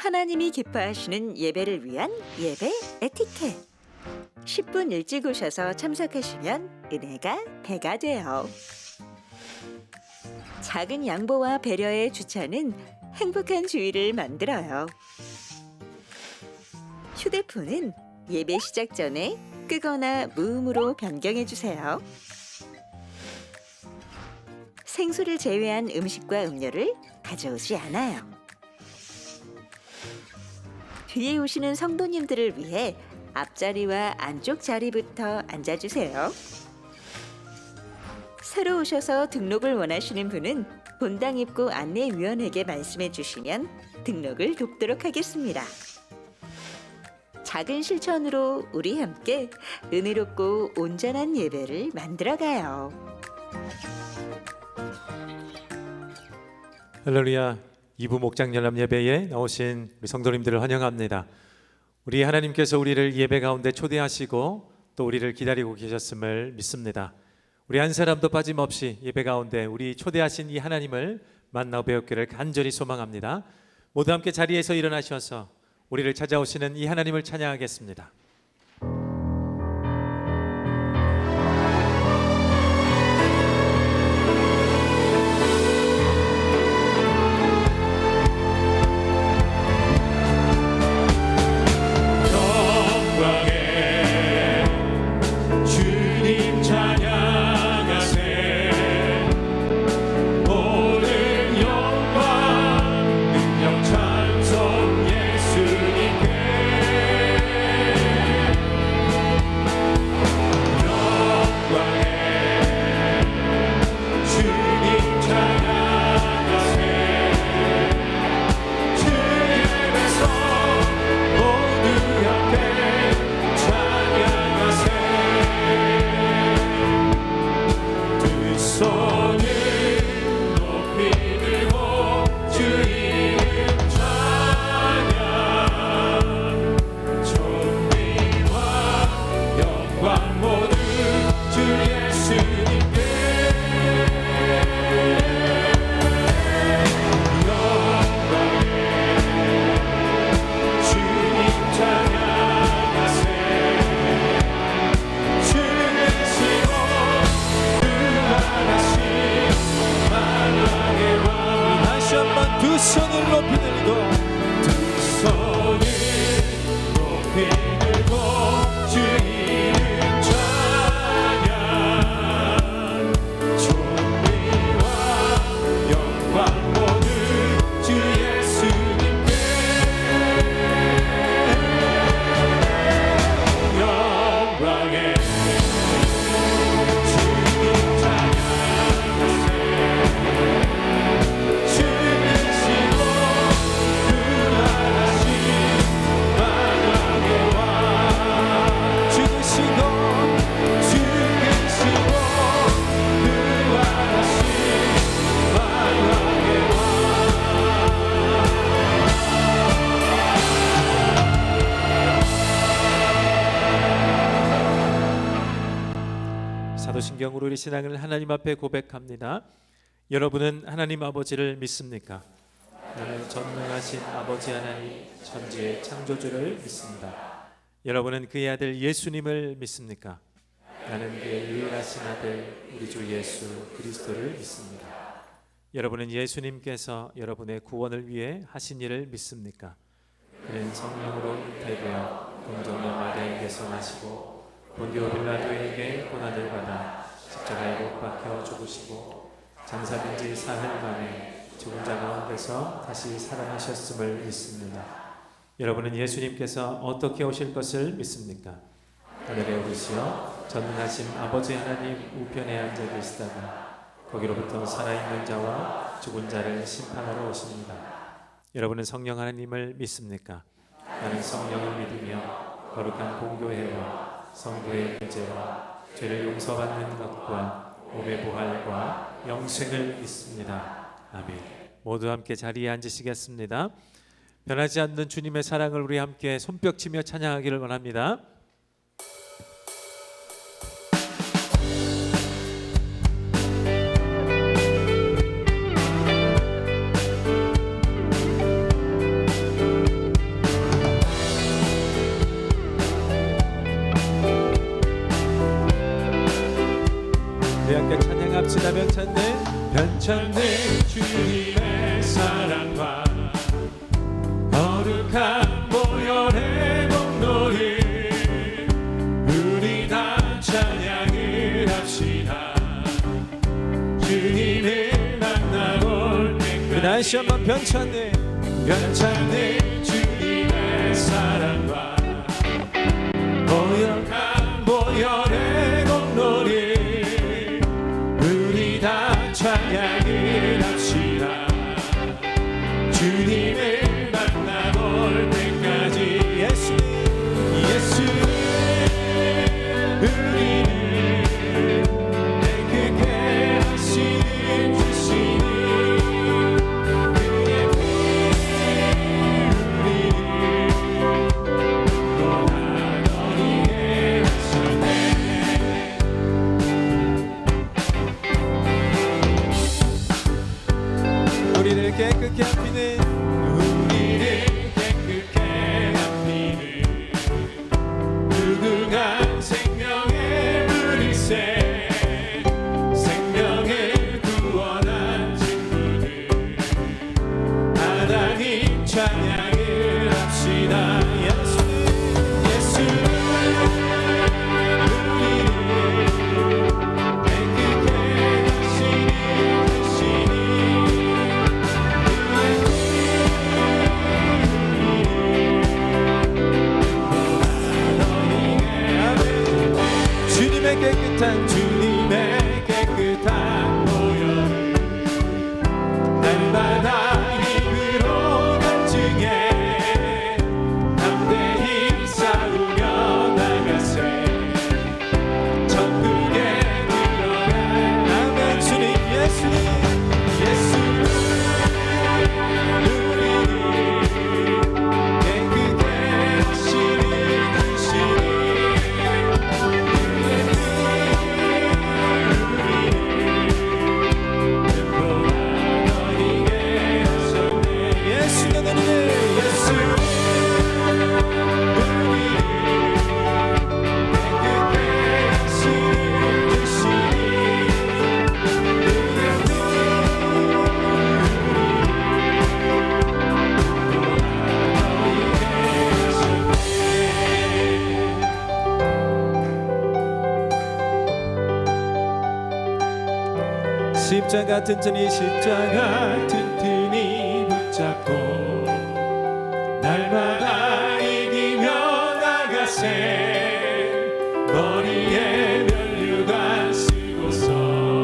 하나님이 기뻐하시는 예배를 위한 예배 에티켓. 10분 일찍 오셔서 참석하시면 은혜가 배가 돼요. 작은 양보와 배려의 주차는 행복한 주의를 만들어요. 휴대폰은 예배 시작 전에 끄거나 무음으로 변경해 주세요. 생수를 제외한 음식과 음료를 가져오지 않아요. 뒤에 오시는 성도님들을 위해 앞자리와 안쪽 자리부터 앉아주세요. 새로 오셔서 등록을 원하시는 분은 본당 입구 안내위원에게 말씀해 주시면 등록을 돕도록 하겠습니다. 작은 실천으로 우리 함께 은혜롭고 온전한 예배를 만들어가요. 할렐루야. 2부 목장 연합 예배에 나오신 우리 성도님들을 환영합니다. 우리 하나님께서 우리를 예배 가운데 초대하시고 또 우리를 기다리고 계셨음을 믿습니다. 우리 한 사람도 빠짐없이 예배 가운데 우리 초대하신 이 하나님을 만나 뵈었기를 간절히 소망합니다. 모두 함께 자리에서 일어나셔서 우리를 찾아오시는 이 하나님을 찬양하겠습니다. 사도신경으로 우리 신앙을 하나님 앞에 고백합니다. 여러분은 하나님 아버지를 믿습니까? 나는 전능하신 아버지 하나님 천지의 창조주를 믿습니다. 여러분은 그의 아들 예수님을 믿습니까? 나는 그의 유일하신 아들 우리 주 예수 그리스도를 믿습니다. 여러분은 예수님께서 여러분의 구원을 위해 하신 일을 믿습니까? 그는 성령으로 잉태되어 동정녀 마리아에게서 나시고 본디오 빌라도에게 고난을 받아 십자가에 못 박혀 죽으시고 장사된 지 사흘 만에 죽은 자 가운데서 다시 살아나셨음을 믿습니다. 여러분은 예수님께서 어떻게 오실 것을 믿습니까? 하늘에 오르시어 전능하신 아버지 하나님 우편에 앉아 계시다가 거기로부터 살아있는 자와 죽은 자를 심판하러 오십니다. 여러분은 성령 하나님을 믿습니까? 나는 성령을 믿으며 거룩한 공교회와 성도의 구제와 죄를 용서받는 것과 몸의 부활과 영생을 믿습니다. 아멘. 모두 함께 자리에 앉으시겠습니다. 변하지 않는 주님의 사랑을 우리 함께 손뼉치며 찬양하기를 원합니다. 찬양합시다. 변찬네 변찬네 주님의 사랑과 거룩한 보혈의 공로를 우리 다 찬양을 합시다. 주님을 만나볼 때까지 다시 한번 변찬네 변찬네 주님의 사랑과 거룩한 보혈의 공로를 우리 다 찬양을 합시다. 주님을 만나볼 때까지 예수를 우리를 깨끗게 하시는 주시니 그의 피 우리를 고난하게 하시네. 우리를 깨끗게 하시네. 우리를 깨끗게 하시는 무궁한 생명의 물일새 생명을 구원한 친구들 하나님 찬양을 합시다. 예수를 우리를 깨끗게 하시는 주시니 주님의 깨끗한 주님의 깨끗한 보혈을 날마다 입으로 간증해 담대히 싸우며 나가세 천국에 들어갈 아멘. 주님 예수님 우리를 깨끗게 하시는 주시니 예수가 되네. 예수 십자가 튼튼히 십자가 튼튼히 붙잡고 날마다 이기며 나가세 머리에 면류관 쓰고서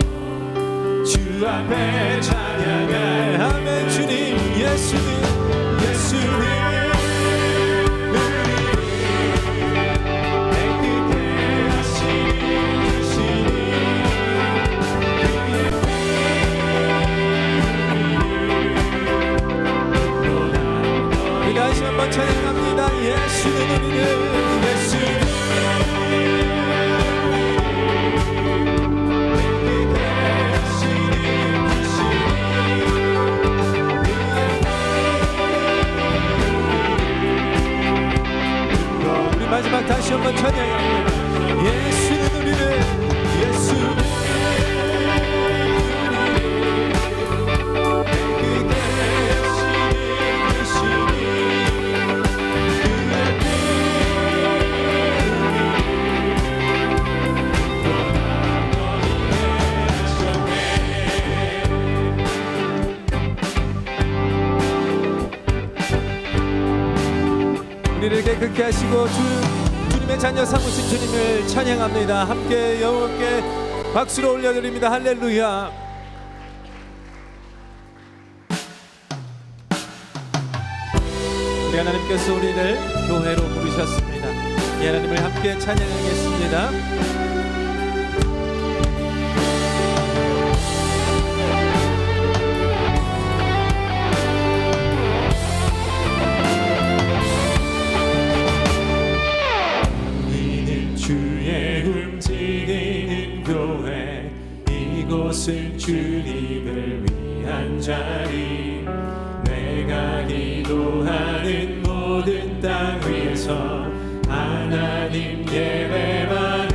주 앞에 찬양할 아멘. 주님 예수님 깨끗게 하시는 주시니 우리 다시 한번 찬양합니다. 예수는 우리를 우리 마지막 다시 한번 찬양합니다. 예수는 우리를 우리를 깨끗게 하시고 주님의 자녀 삼으신 주님을 찬양합니다. 함께 여호와께 박수로 올려드립니다. 할렐루야. 우리 하나님께서 우리를 교회로 부르셨습니다. 이 하나님을 함께 찬양하겠습니다. 주의 움직이는 교회 이곳은 주님을 위한 자리 내가 기도하는 모든 땅 위에서 하나님 예배만을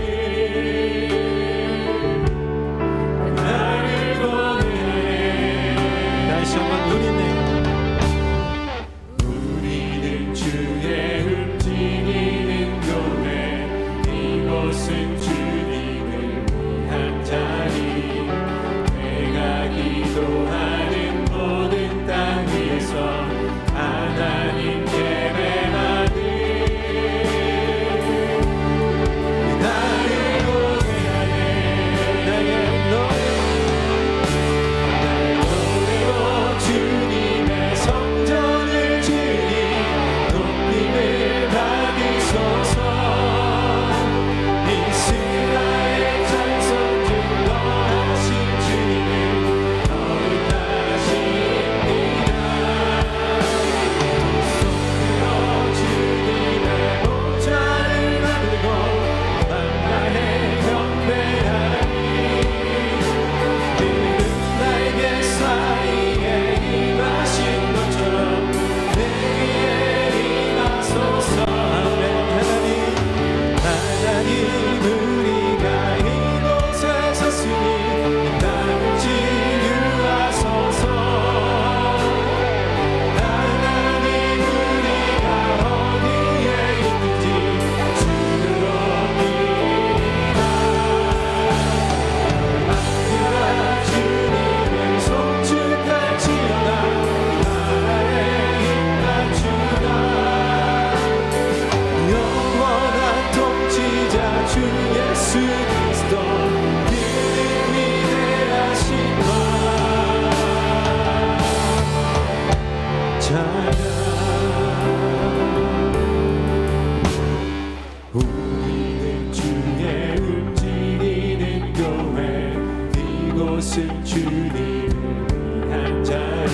이곳은 주님을 위한 자리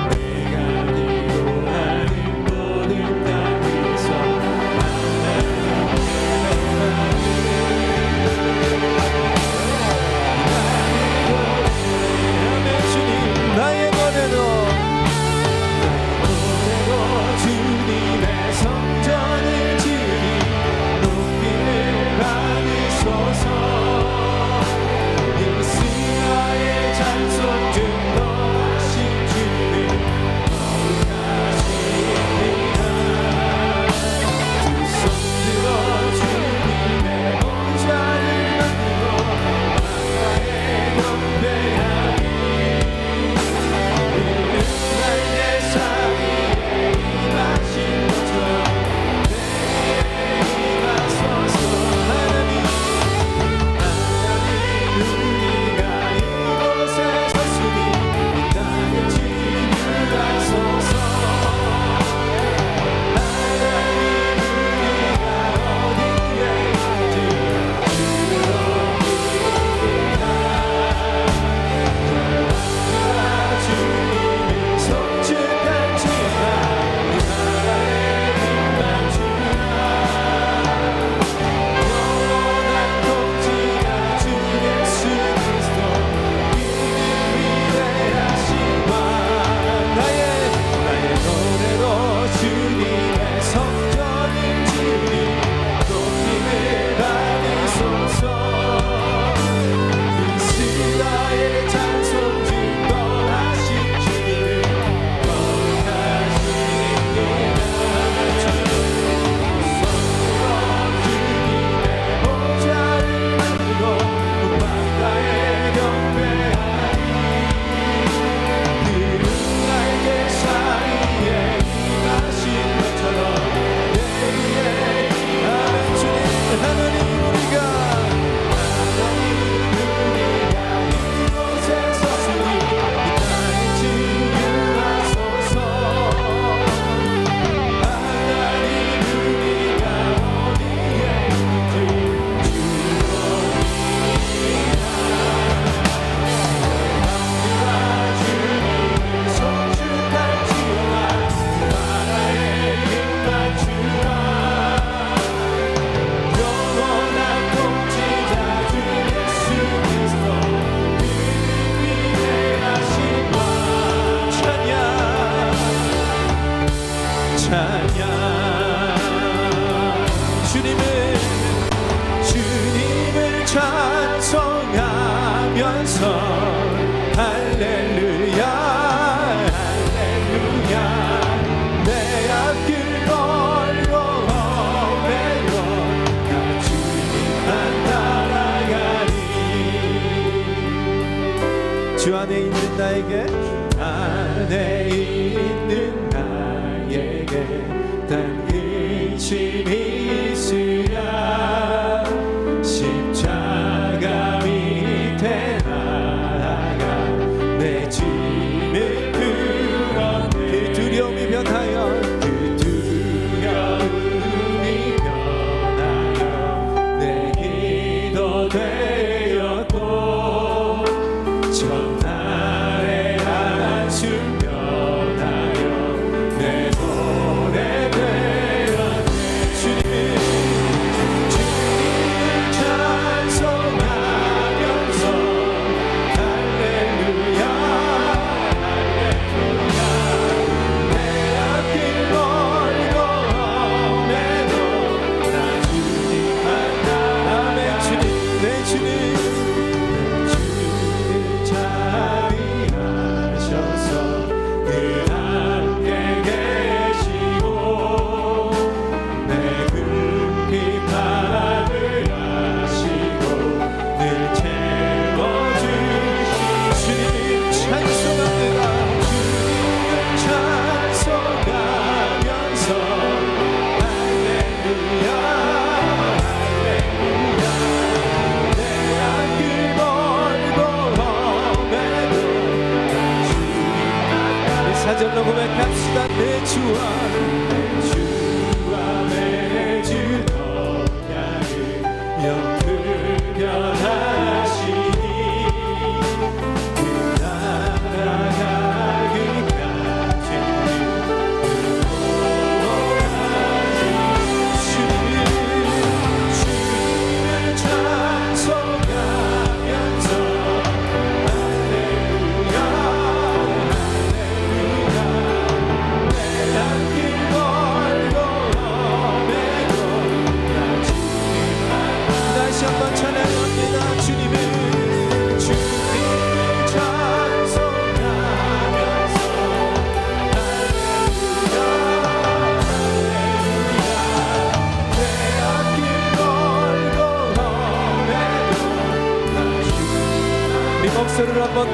내가 기도하는 모든 땅에서 하나님의 주님 나의 노래로 주님의 성전을 지으니 높이를 받으소서 이스라엘 찬송 증거하신 주님 거룩하십니다 두 손 들어 주님의 보좌를 만들고 바다에 경배하니 이는 날개 사이에 임하신 것처럼 내게 임하소서 하나님 우리가 이곳에 섰으니 이 땅을 치유하소서 하나님 우리가 어디에 있는지 주님이 성취한 주나 이 나라의 힘만 주나 영원한 통치가 주 예수 그리스도 이는 위대하신 왕 나의 노래로 주님의 성전을 지으니 높임을 받으소서 이스라엘 찬송 증거하신 주님을 거룩하십니다 주님의 보좌를 만들고 바다에 경배하니 늘 날개 사이에 임하신 것처럼 내 위에 아멘 주님 하나님 우리가 이곳에 섰으니 이 땅을 치유하소서 하나님 우리가 어디에 있는지 주님을 성축할지어다 나라의 힘만 주라 영원한 통치자 주 예수 그리스도 이는 위대하신 왕 찬양 주님을 찬송하면서 할렐루야 할렐루야 내 앞길 걸고 오매로 나 주님만 따라가니 주 안에 있는 나에게 안에 있는 나에게 단 의심이 있으랴 십자가 밑에 나아가 내 짐을 풀어 그 두려움이 변하여 그 두려움이 변하여 내 기도 되었고 첫날의 한숨 변하여 내 노래 되었네 주님을 찬송하면서 할렐루야 할렐루야 내 앞길 걸고 오매도 나 주님만 아멘 주님 내 주님 자비하셔서 늘 함께 계시고 내 궁핍함을 아시고 늘 채워주신 주님 찬송합니다 주님을 찬송하면서 할렐루야 할렐루야 내 앞길 걸고 오매도 이 사절로 고백합시다 내 주와 내 주 동양을 영불변하시니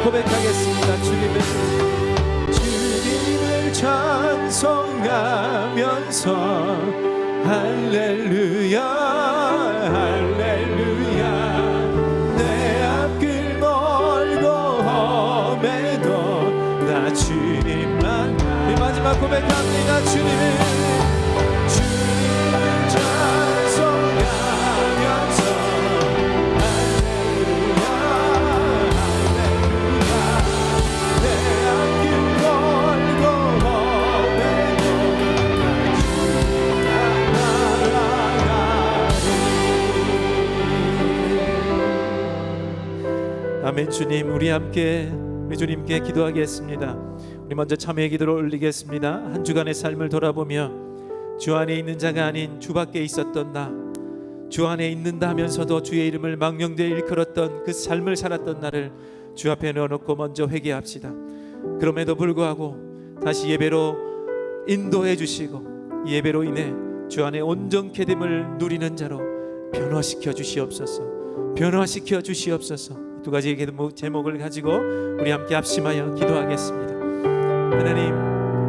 고백하겠습니다. 주님을 찬송하면서 할렐루야 할렐루야 내 앞길 멀고 험해도 나 주님만 우리 마지막 고백합니다. 주님을 찬송하면서 할렐루야 할렐루야 내 앞길 멀고 험해도 아멘. 주님, 우리 함께 우리 주님께 기도하겠습니다. 우리 먼저 참회의 기도를 올리겠습니다. 한 주간의 삶을 돌아보며 주 안에 있는 자가 아닌 주 밖에 있었던 나, 주 안에 있는다 하면서도 주의 이름을 망령되이 일컬었던 그 삶을 살았던 나를 주 앞에 넣어놓고 먼저 회개합시다. 그럼에도 불구하고 다시 예배로 인도해 주시고 예배로 인해 주 안에 온전케 됨을 누리는 자로 변화시켜 주시옵소서. 변화시켜 주시옵소서. 두 가지 제목을 가지고 우리 함께 합심하여 기도하겠습니다. 하나님,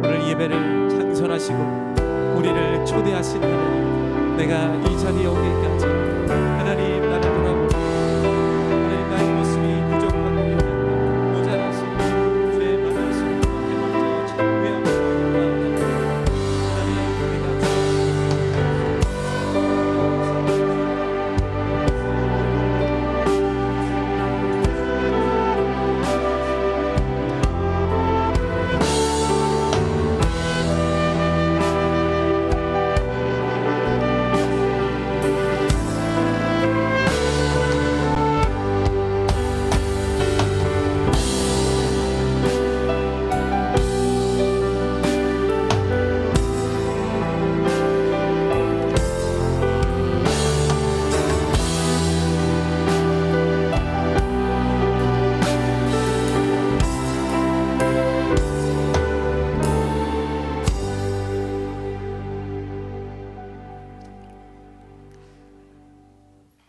오늘 예배를 창설하시고 우리를 초대하신 하나님, 내가 이 자리에 오기까지 하나님 나를 돌아보고 하나님 나의 모습이 부족하고 연약하고 모자라서 주의 만나서 먼저 참회하고 하나님 우리가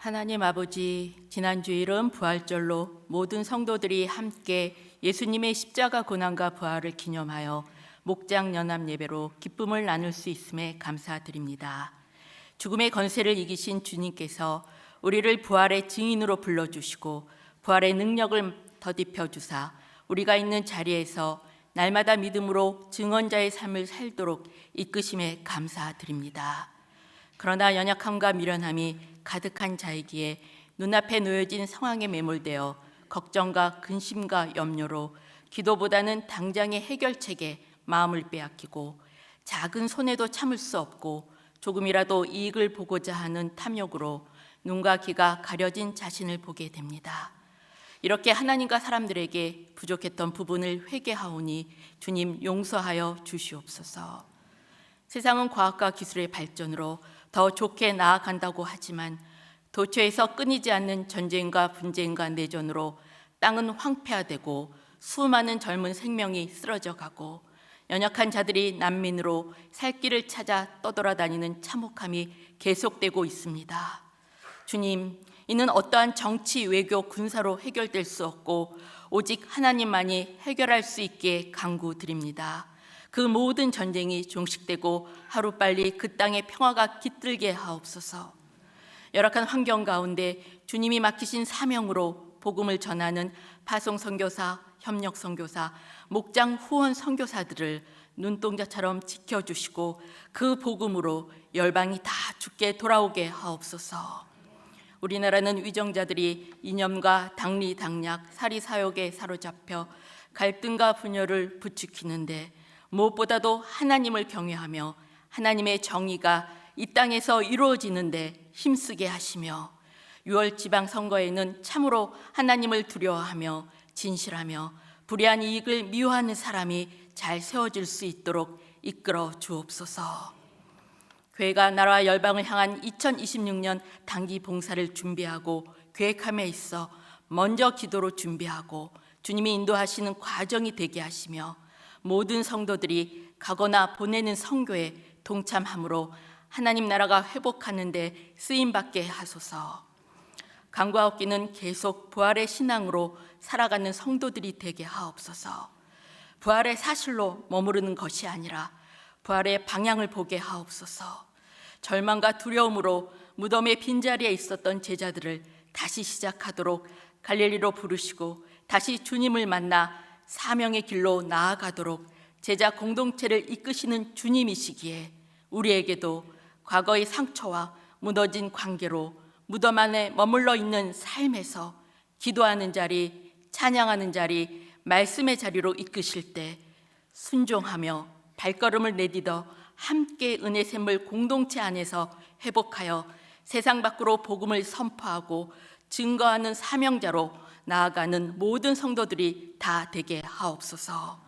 하나님 아버지, 지난 주일은 부활절로 모든 성도들이 함께 예수님의 십자가 고난과 부활을 기념하여 목장 연합 예배로 기쁨을 나눌 수 있음에 감사드립니다. 죽음의 권세를 이기신 주님께서 우리를 부활의 증인으로 불러주시고 부활의 능력을 더딥혀 주사 우리가 있는 자리에서 날마다 믿음으로 증언자의 삶을 살도록 이끄심에 감사드립니다. 그러나 연약함과 미련함이 가득한 자이기에 눈앞에 놓여진 상황에 매몰되어 걱정과 근심과 염려로 기도보다는 당장의 해결책에 마음을 빼앗기고 작은 손해도 참을 수 없고 조금이라도 이익을 보고자 하는 탐욕으로 눈과 귀가 가려진 자신을 보게 됩니다. 이렇게 하나님과 사람들에게 부족했던 부분을 회개하오니 주님 용서하여 주시옵소서. 세상은 과학과 기술의 발전으로 더 좋게 나아간다고 하지만 도처에서 끊이지 않는 전쟁과 분쟁과 내전으로 땅은 황폐화되고 수많은 젊은 생명이 쓰러져 가고 연약한 자들이 난민으로 살 길을 찾아 떠돌아다니는 참혹함이 계속되고 있습니다. 주님, 이는 어떠한 정치, 외교, 군사로 해결될 수 없고 오직 하나님만이 해결할 수 있게 간구드립니다. 그 모든 전쟁이 종식되고 하루빨리 그 땅의 평화가 깃들게 하옵소서. 열악한 환경 가운데 주님이 맡기신 사명으로 복음을 전하는 파송 선교사, 협력 선교사, 목장 후원 선교사들을 눈동자처럼 지켜주시고 그 복음으로 열방이 다 주께 돌아오게 하옵소서. 우리나라는 위정자들이 이념과 당리 당략, 사리 사욕에 사로잡혀 갈등과 분열을 부추기는데 무엇보다도 하나님을 경외하며 하나님의 정의가 이 땅에서 이루어지는데 힘쓰게 하시며 6월 지방선거에는 참으로 하나님을 두려워하며 진실하며 불의한 이익을 미워하는 사람이 잘 세워질 수 있도록 이끌어 주옵소서. 교회가 나라와 열방을 향한 2026년 단기 봉사를 준비하고 계획함에 있어 먼저 기도로 준비하고 주님이 인도하시는 과정이 되게 하시며 모든 성도들이 가거나 보내는 선교에 동참함으로 하나님 나라가 회복하는 데 쓰임받게 하소서. 간구하옵기는 계속 부활의 신앙으로 살아가는 성도들이 되게 하옵소서. 부활의 사실로 머무르는 것이 아니라 부활의 방향을 보게 하옵소서. 절망과 두려움으로 무덤의 빈자리에 있었던 제자들을 다시 시작하도록 갈릴리로 부르시고 다시 주님을 만나 사명의 길로 나아가도록 제자 공동체를 이끄시는 주님이시기에 우리에게도 과거의 상처와 무너진 관계로 무덤 안에 머물러 있는 삶에서 기도하는 자리, 찬양하는 자리, 말씀의 자리로 이끄실 때 순종하며 발걸음을 내딛어 함께 은혜 샘물 공동체 안에서 회복하여 세상 밖으로 복음을 선포하고 증거하는 사명자로 나아가는 모든 성도들이 다 되게 하옵소서.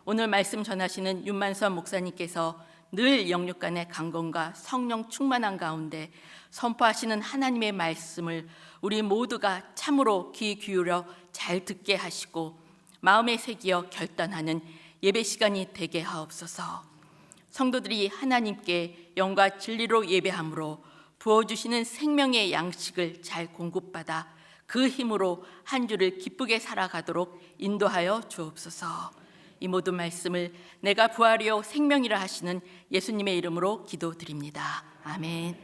오늘 말씀 전하시는 윤만선 목사님께서 늘 영육간의 강건과 성령 충만한 가운데 선포하시는 하나님의 말씀을 우리 모두가 참으로 귀 기울여 잘 듣게 하시고 마음에 새기어 결단하는 예배 시간이 되게 하옵소서. 성도들이 하나님께 영과 진리로 예배함으로 부어주시는 생명의 양식을 잘 공급받아 그 힘으로 한 주를 기쁘게 살아가도록 인도하여 주옵소서. 이 모든 말씀을 내가 부활이요 생명이라 하시는 예수님의 이름으로 기도드립니다. 아멘.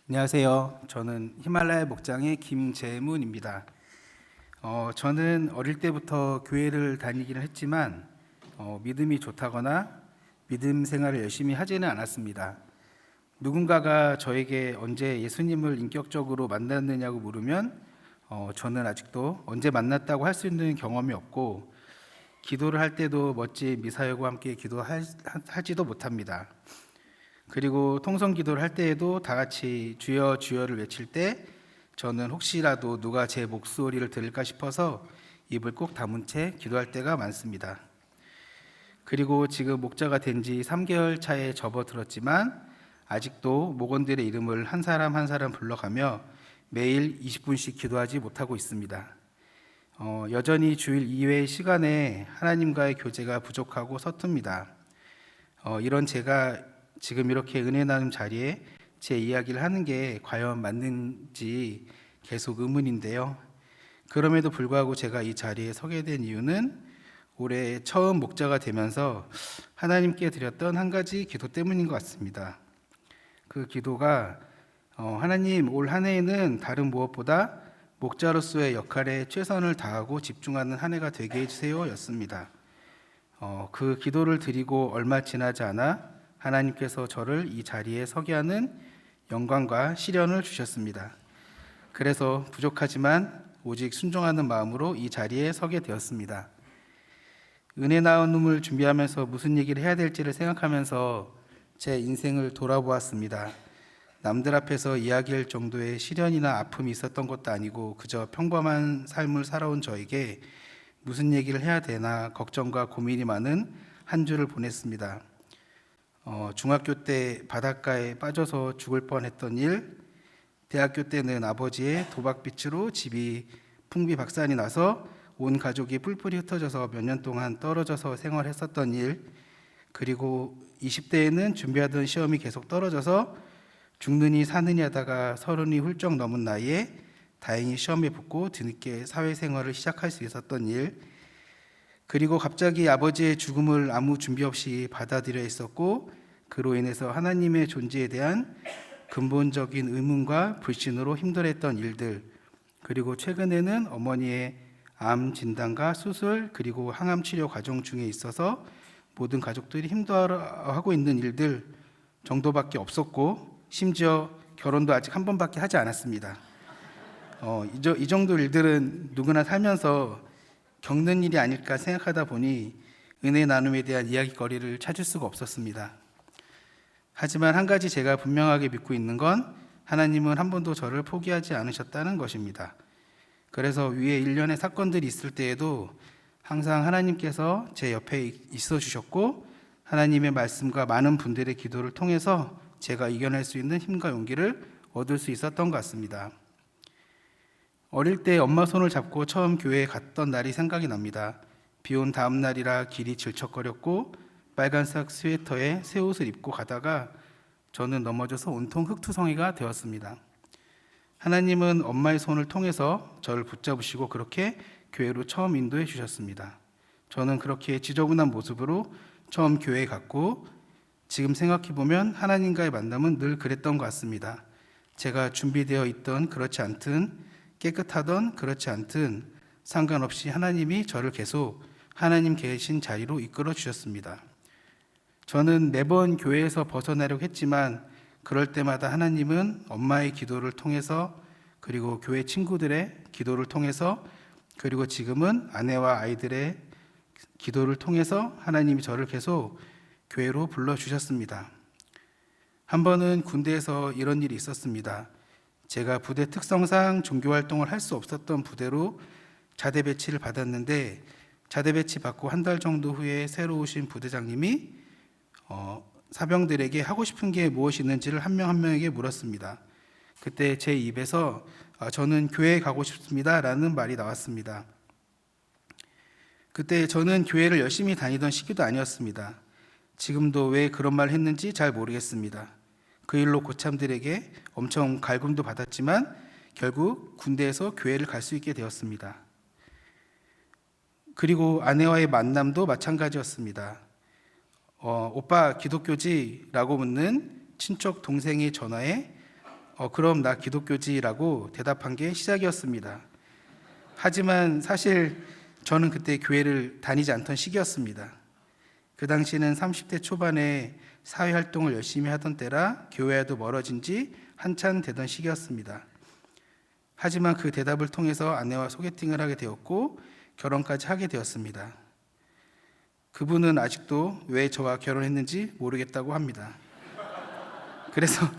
안녕하세요. 저는 히말라야 목장의 김재문입니다. 저는 어릴 때부터 교회를 다니기는 했지만 믿음이 좋다거나 믿음 생활을 열심히 하지는 않았습니다. 누군가가 저에게 언제 예수님을 인격적으로 만났느냐고 물으면 저는 아직도 언제 만났다고 할 수 있는 경험이 없고 기도를 할 때도 멋진 미사역과 함께 기도하지도 못합니다. 그리고 통성 기도를 할 때에도 다 같이 주여 주여를 외칠 때 저는 혹시라도 누가 제 목소리를 들을까 싶어서 입을 꼭 다문 채 기도할 때가 많습니다. 그리고 지금 목자가 된 지 3개월 차에 접어들었지만 아직도 목원들의 이름을 한 사람 한 사람 불러가며 매일 20분씩 기도하지 못하고 있습니다. 여전히 주일 이외의 시간에 하나님과의 교제가 부족하고 서툽니다. 이런 제가 지금 이렇게 은혜 나눔 자리에 제 이야기를 하는 게 과연 맞는지 계속 의문인데요. 그럼에도 불구하고 제가 이 자리에 서게 된 이유는 올해 처음 목자가 되면서 하나님께 드렸던 한 가지 기도 때문인 것 같습니다. 그 기도가 하나님, 올 한 해에는 다른 무엇보다 목자로서의 역할에 최선을 다하고 집중하는 한 해가 되게 해주세요 였습니다. 그 기도를 드리고 얼마 지나지 않아 하나님께서 저를 이 자리에 서게 하는 영광과 시련을 주셨습니다. 그래서 부족하지만 오직 순종하는 마음으로 이 자리에 서게 되었습니다. 은혜 나눔을 준비하면서 무슨 얘기를 해야 될지를 생각하면서 제 인생을 돌아보았습니다. 남들 앞에서 이야기할 정도의 시련이나 아픔이 있었던 것도 아니고 그저 평범한 삶을 살아온 저에게 무슨 얘기를 해야 되나 걱정과 고민이 많은 한 주를 보냈습니다. 중학교 때 바닷가에 빠져서 죽을 뻔했던 일, 대학교 때는 아버지의 도박빚으로 집이 풍비박산이 나서 온 가족이 뿔뿔이 흩어져서 몇 년 동안 떨어져서 생활했었던 일, 그리고 20대에는 준비하던 시험이 계속 떨어져서 죽느니 사느니 하다가 30이 훌쩍 넘은 나이에 다행히 시험에 붙고 뒤늦게 사회생활을 시작할 수 있었던 일, 그리고 갑자기 아버지의 죽음을 아무 준비 없이 받아들여 있었고 그로 인해서 하나님의 존재에 대한 근본적인 의문과 불신으로 힘들었던 일들, 그리고 최근에는 어머니의 암 진단과 수술 그리고 항암 치료 과정 중에 있어서 모든 가족들이 힘들어하고 있는 일들 정도밖에 없었고 심지어 결혼도 아직 한 번밖에 하지 않았습니다. 이 정도 일들은 누구나 살면서 겪는 일이 아닐까 생각하다 보니 은혜 나눔에 대한 이야기거리를 찾을 수가 없었습니다. 하지만 한 가지 제가 분명하게 믿고 있는 건 하나님은 한 번도 저를 포기하지 않으셨다는 것입니다. 그래서 위에 일련의 사건들이 있을 때에도 항상 하나님께서 제 옆에 있어 주셨고 하나님의 말씀과 많은 분들의 기도를 통해서 제가 이겨낼 수 있는 힘과 용기를 얻을 수 있었던 것 같습니다. 어릴 때 엄마 손을 잡고 처음 교회에 갔던 날이 생각이 납니다. 비온 다음 날이라 길이 질척거렸고 빨간색 스웨터에 새 옷을 입고 가다가 저는 넘어져서 온통 흙투성이가 되었습니다. 하나님은 엄마의 손을 통해서 저를 붙잡으시고 그렇게 교회로 처음 인도해 주셨습니다. 저는 그렇게 지저분한 모습으로 처음 교회에 갔고 지금 생각해보면 하나님과의 만남은 늘 그랬던 것 같습니다. 제가 준비되어 있던 그렇지 않든 깨끗하던 그렇지 않든 상관없이 하나님이 저를 계속 하나님 계신 자리로 이끌어 주셨습니다. 저는 매번 교회에서 벗어나려고 했지만 그럴 때마다 하나님은 엄마의 기도를 통해서 그리고 교회 친구들의 기도를 통해서 그리고 지금은 아내와 아이들의 기도를 통해서 하나님이 저를 계속 교회로 불러주셨습니다. 한 번은 군대에서 이런 일이 있었습니다. 제가 부대 특성상 종교활동을 할 수 없었던 부대로 자대 배치를 받았는데 자대 배치 받고 한 달 정도 후에 새로 오신 부대장님이 사병들에게 하고 싶은 게 무엇이 있는지를 한 명 한 명에게 물었습니다. 그때 제 입에서 저는 교회에 가고 싶습니다 라는 말이 나왔습니다. 그때 저는 교회를 열심히 다니던 시기도 아니었습니다. 지금도 왜 그런 말을 했는지 잘 모르겠습니다. 그 일로 고참들에게 엄청 갈굼도 받았지만 결국 군대에서 교회를 갈 수 있게 되었습니다. 그리고 아내와의 만남도 마찬가지였습니다. 오빠 기독교지? 라고 묻는 친척 동생의 전화에 그럼 나 기독교지라고 대답한 게 시작이었습니다. 하지만 사실 저는 그때 교회를 다니지 않던 시기였습니다. 그 당시는 30대 초반에 사회활동을 열심히 하던 때라 교회와도 멀어진 지 한참 되던 시기였습니다. 하지만 그 대답을 통해서 아내와 소개팅을 하게 되었고 결혼까지 하게 되었습니다. 그분은 아직도 왜 저와 결혼했는지 모르겠다고 합니다. 그래서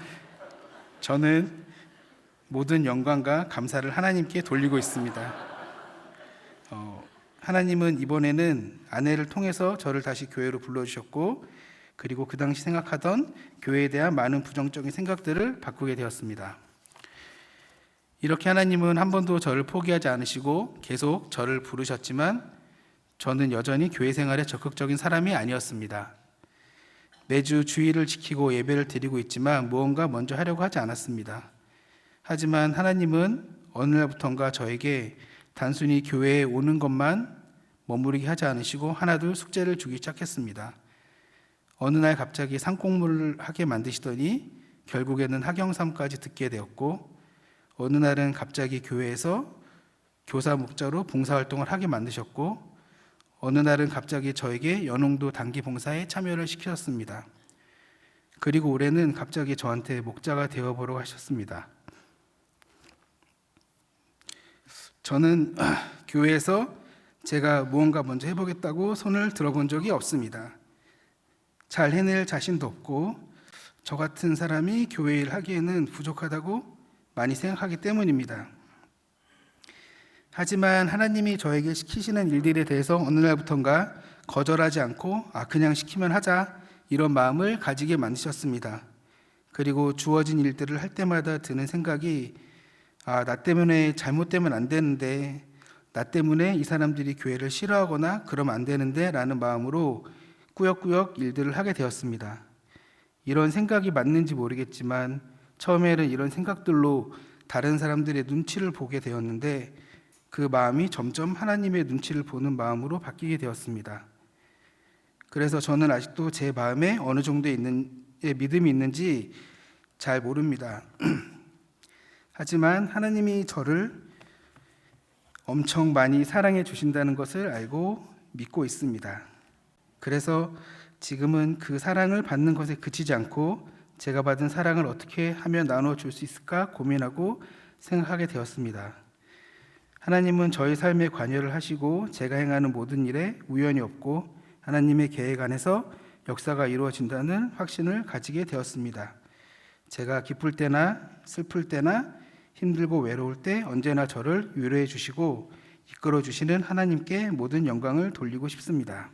저는 모든 영광과 감사를 하나님께 돌리고 있습니다. 하나님은 이번에는 아내를 통해서 저를 다시 교회로 불러주셨고 그리고 그 당시 생각하던 교회에 대한 많은 부정적인 생각들을 바꾸게 되었습니다. 이렇게 하나님은 한 번도 저를 포기하지 않으시고 계속 저를 부르셨지만 저는 여전히 교회 생활에 적극적인 사람이 아니었습니다. 매주 주일을 지키고 예배를 드리고 있지만 무언가 먼저 하려고 하지 않았습니다. 하지만 하나님은 어느 날부턴가 저에게 단순히 교회에 오는 것만 머무르게 하지 않으시고 하나둘 숙제를 주기 시작했습니다. 어느 날 갑자기 상공부를 하게 만드시더니 결국에는 학영3까지 듣게 되었고 어느 날은 갑자기 교회에서 교사 목자로 봉사활동을 하게 만드셨고 어느 날은 갑자기 저에게 연홍도 단기 봉사에 참여를 시키셨습니다. 그리고 올해는 갑자기 저한테 목자가 되어보라고 하셨습니다. 저는 교회에서 제가 무언가 먼저 해보겠다고 손을 들어본 적이 없습니다. 잘 해낼 자신도 없고 저 같은 사람이 교회 일 하기에는 부족하다고 많이 생각하기 때문입니다. 하지만 하나님이 저에게 시키시는 일들에 대해서 어느 날부턴가 거절하지 않고 그냥 시키면 하자 이런 마음을 가지게 만드셨습니다. 그리고 주어진 일들을 할 때마다 드는 생각이 나 때문에 잘못되면 안 되는데 나 때문에 이 사람들이 교회를 싫어하거나 그러면 안 되는데 라는 마음으로 꾸역꾸역 일들을 하게 되었습니다. 이런 생각이 맞는지 모르겠지만 처음에는 이런 생각들로 다른 사람들의 눈치를 보게 되었는데 그 마음이 점점 하나님의 눈치를 보는 마음으로 바뀌게 되었습니다. 그래서 저는 아직도 제 마음에 어느 정도의 믿음이 있는지 잘 모릅니다. 하지만 하나님이 저를 엄청 많이 사랑해 주신다는 것을 알고 믿고 있습니다. 그래서 지금은 그 사랑을 받는 것에 그치지 않고 제가 받은 사랑을 어떻게 하면 나눠줄 수 있을까 고민하고 생각하게 되었습니다. 하나님은 저희 삶에 관여를 하시고 제가 행하는 모든 일에 우연이 없고 하나님의 계획 안에서 역사가 이루어진다는 확신을 가지게 되었습니다. 제가 기쁠 때나 슬플 때나 힘들고 외로울 때 언제나 저를 위로해 주시고 이끌어 주시는 하나님께 모든 영광을 돌리고 싶습니다.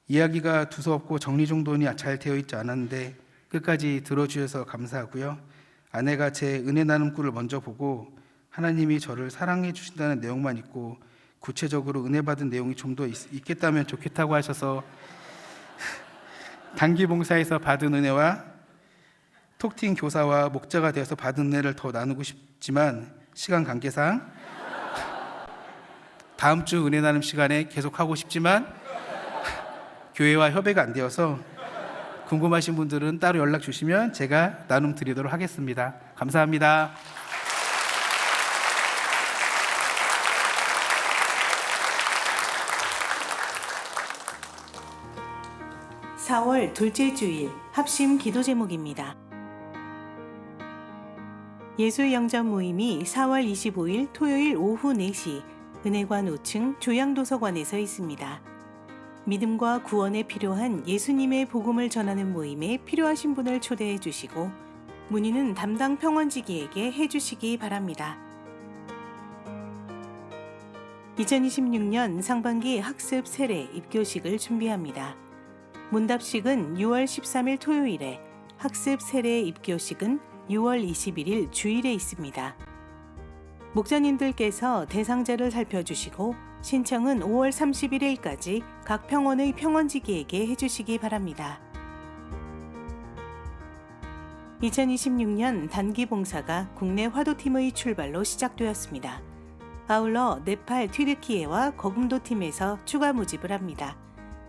이야기가 두서없고 정리정돈이 잘 되어 있지 않았는데 끝까지 들어주셔서 감사하고요. 아내가 제 은혜 나눔 꿀을 먼저 보고 하나님이 저를 사랑해 주신다는 내용만 있고 구체적으로 은혜 받은 내용이 좀 더 있겠다면 좋겠다고 하셔서 단기 봉사에서 받은 은혜와 톡팅 교사와 목자가 되어서 받은 은혜를 더 나누고 싶지만 시간 관계상 다음 주 은혜 나눔 시간에 계속 하고 싶지만 교회와 협의가 안 되어서 궁금하신 분들은 따로 연락 주시면 제가 나눔 드리도록 하겠습니다. 감사합니다. (4월) 둘째 주일 합심 기도 제목입니다. 예수 영접 모임이 4월 25일 토요일 오후 4시 은혜관 5층 조양도서관에서 있습니다. 믿음과 구원에 필요한 예수님의 복음을 전하는 모임에 필요하신 분을 초대해 주시고 문의는 담당 평원지기에게 해주시기 바랍니다. 2026년 상반기 학습 세례 입교식을 준비합니다. 문답식은 6월 13일 토요일에, 학습 세례 입교식은 6월 21일 주일에 있습니다. 목자님들께서 대상자를 살펴주시고 신청은 5월 31일까지 각 평원의 평원지기에게 해주시기 바랍니다. 2026년 단기 봉사가 국내 화도팀의 출발로 시작되었습니다. 아울러 네팔 튀르키예와 거금도 팀에서 추가 모집을 합니다.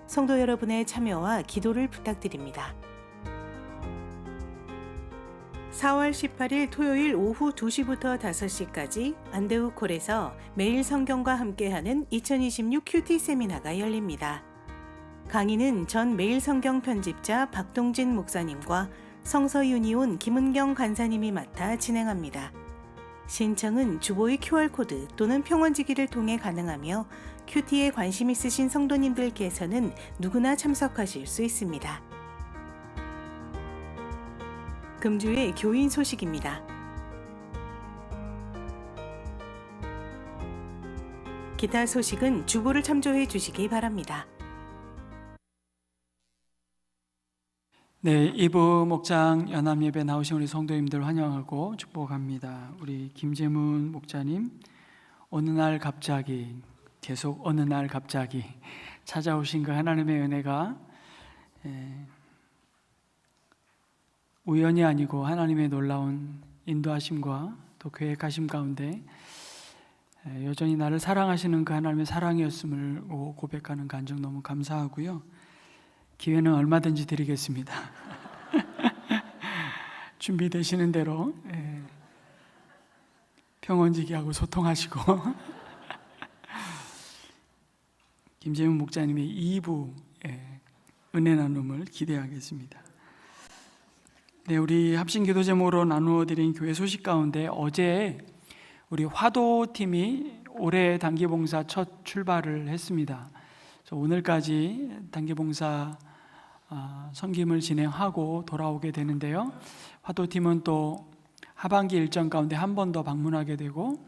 성도 여러분의 참여와 기도를 부탁드립니다. 4월 18일 토요일 오후 2시부터 5시까지 안데우콜에서 매일 성경과 함께하는 2026 큐티 세미나가 열립니다. 강의는 전 매일 성경 편집자 박동진 목사님과 성서유니온 김은경 간사님이 맡아 진행합니다. 신청은 주보의 QR코드 또는 평원지기를 통해 가능하며 큐티에 관심 있으신 성도님들께서는 누구나 참석하실 수 있습니다. 금주의 교인 소식입니다. 기타 소식은 주보를 참조해 주시기 바랍니다. 네, 2부 목장 연합예배 나오신 우리 성도님들 환영하고 축복합니다. 우리 김재문 목자님, 어느 날 갑자기 찾아오신 그 하나님의 은혜가 우연이 아니고 하나님의 놀라운 인도하심과 또 계획하심 가운데 여전히 나를 사랑하시는 그 하나님의 사랑이었음을 고백하는 간증 너무 감사하고요. 기회는 얼마든지 드리겠습니다. 준비되시는 대로 평원지기하고 소통하시고 김재문 목자님의 2부 은혜 나눔을 기대하겠습니다. 네, 우리 합심 기도 제목으로 나누어 드린 교회 소식 가운데 어제 우리 화도팀이 올해 단기 봉사 첫 출발을 했습니다. 그래서 오늘까지 단기 봉사 섬김을 진행하고 돌아오게 되는데요. 화도팀은 또 하반기 일정 가운데 한 번 더 방문하게 되고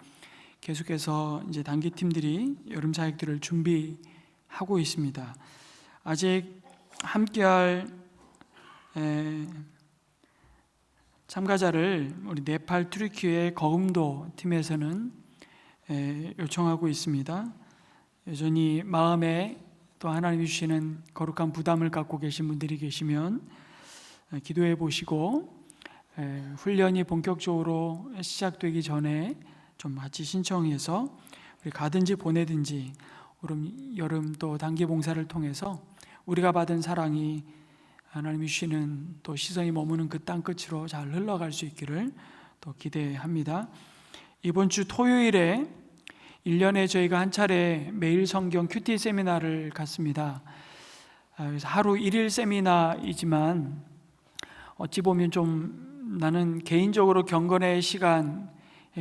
계속해서 이제 단기 팀들이 여름 사역들을 준비하고 있습니다. 아직 함께할 참가자를 우리 네팔 튀르키예 거금도 팀에서는 요청하고 있습니다. 여전히 마음에 또 하나님이 주시는 거룩한 부담을 갖고 계신 분들이 계시면 기도해 보시고 훈련이 본격적으로 시작되기 전에 좀 같이 신청해서 우리 가든지 보내든지 여름 또 단기 봉사를 통해서 우리가 받은 사랑이 하나님이 주시는 또 시선이 머무는 그 땅 끝으로 잘 흘러갈 수 있기를 또 기대합니다. 이번 주 토요일에 1년에 저희가 한 차례 매일 성경 큐티 세미나를 갔습니다. 그래서 하루 1일 세미나이지만 어찌 보면 좀 나는 개인적으로 경건의 시간,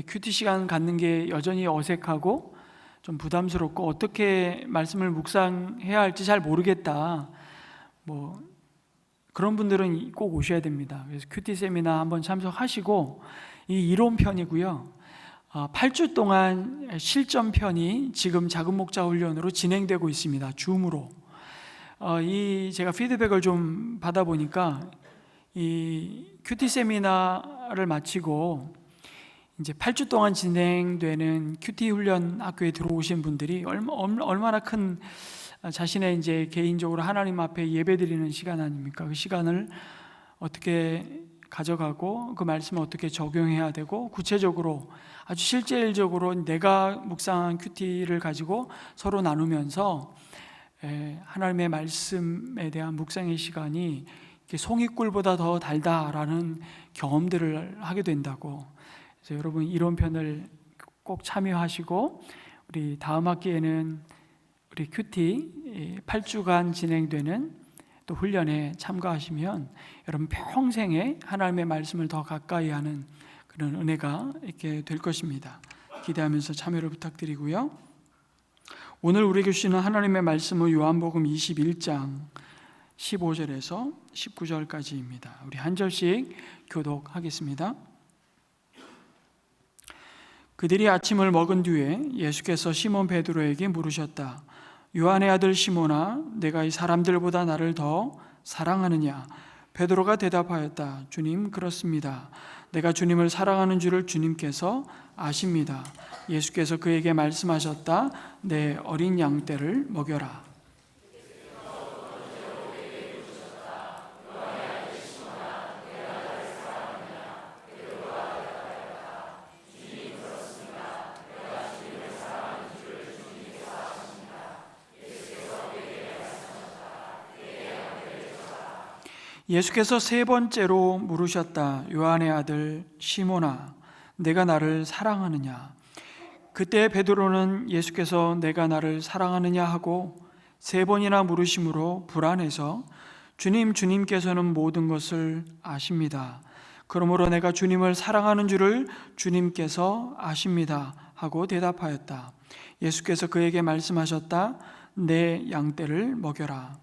큐티 시간 갖는 게 여전히 어색하고 좀 부담스럽고 어떻게 말씀을 묵상해야 할지 잘 모르겠다. 그런 분들은 꼭 오셔야 됩니다. 그래서 큐티 세미나 한번 참석하시고 이 이론편이고요. 8주 동안 실전편이 지금 작은 목자 훈련으로 진행되고 있습니다. 줌으로. 제가 피드백을 좀 받아보니까 이 큐티 세미나를 마치고 이제 8주 동안 진행되는 큐티 훈련 학교에 들어오신 분들이 얼마나 큰 자신의 이제 개인적으로 하나님 앞에 예배드리는 시간 아닙니까? 그 시간을 어떻게 가져가고 그 말씀을 어떻게 적용해야 되고 구체적으로 아주 실질적으로 내가 묵상한 큐티를 가지고 서로 나누면서 하나님의 말씀에 대한 묵상의 시간이 송이꿀보다 더 달다라는 경험들을 하게 된다고. 그래서 여러분 이론편을 꼭 참여하시고 우리 다음 학기에는 우리 큐티 8주간 진행되는 또 훈련에 참가하시면 여러분 평생에 하나님의 말씀을 더 가까이 하는 그런 은혜가 있게 될 것입니다. 기대하면서 참여를 부탁드리고요. 오늘 우리에게 주시는 하나님의 말씀은 요한복음 21장 15절에서 19절까지입니다. 우리 한 절씩 교독하겠습니다. 그들이 아침을 먹은 뒤에 예수께서 시몬 베드로에게 물으셨다. 요한의 아들 시몬아, 내가 이 사람들보다 나를 더 사랑하느냐? 베드로가 대답하였다. 주님, 그렇습니다. 내가 주님을 사랑하는 줄을 주님께서 아십니다. 예수께서 그에게 말씀하셨다. 내 어린 양떼를 먹여라. 예수께서 세 번째로 물으셨다. 요한의 아들 시몬아, 내가 나를 사랑하느냐? 그때 베드로는 예수께서 내가 나를 사랑하느냐 하고 세 번이나 물으심으로 불안해서 주님께서는 모든 것을 아십니다. 그러므로 내가 주님을 사랑하는 줄을 주님께서 아십니다 하고 대답하였다. 예수께서 그에게 말씀하셨다. 내 양떼를 먹여라.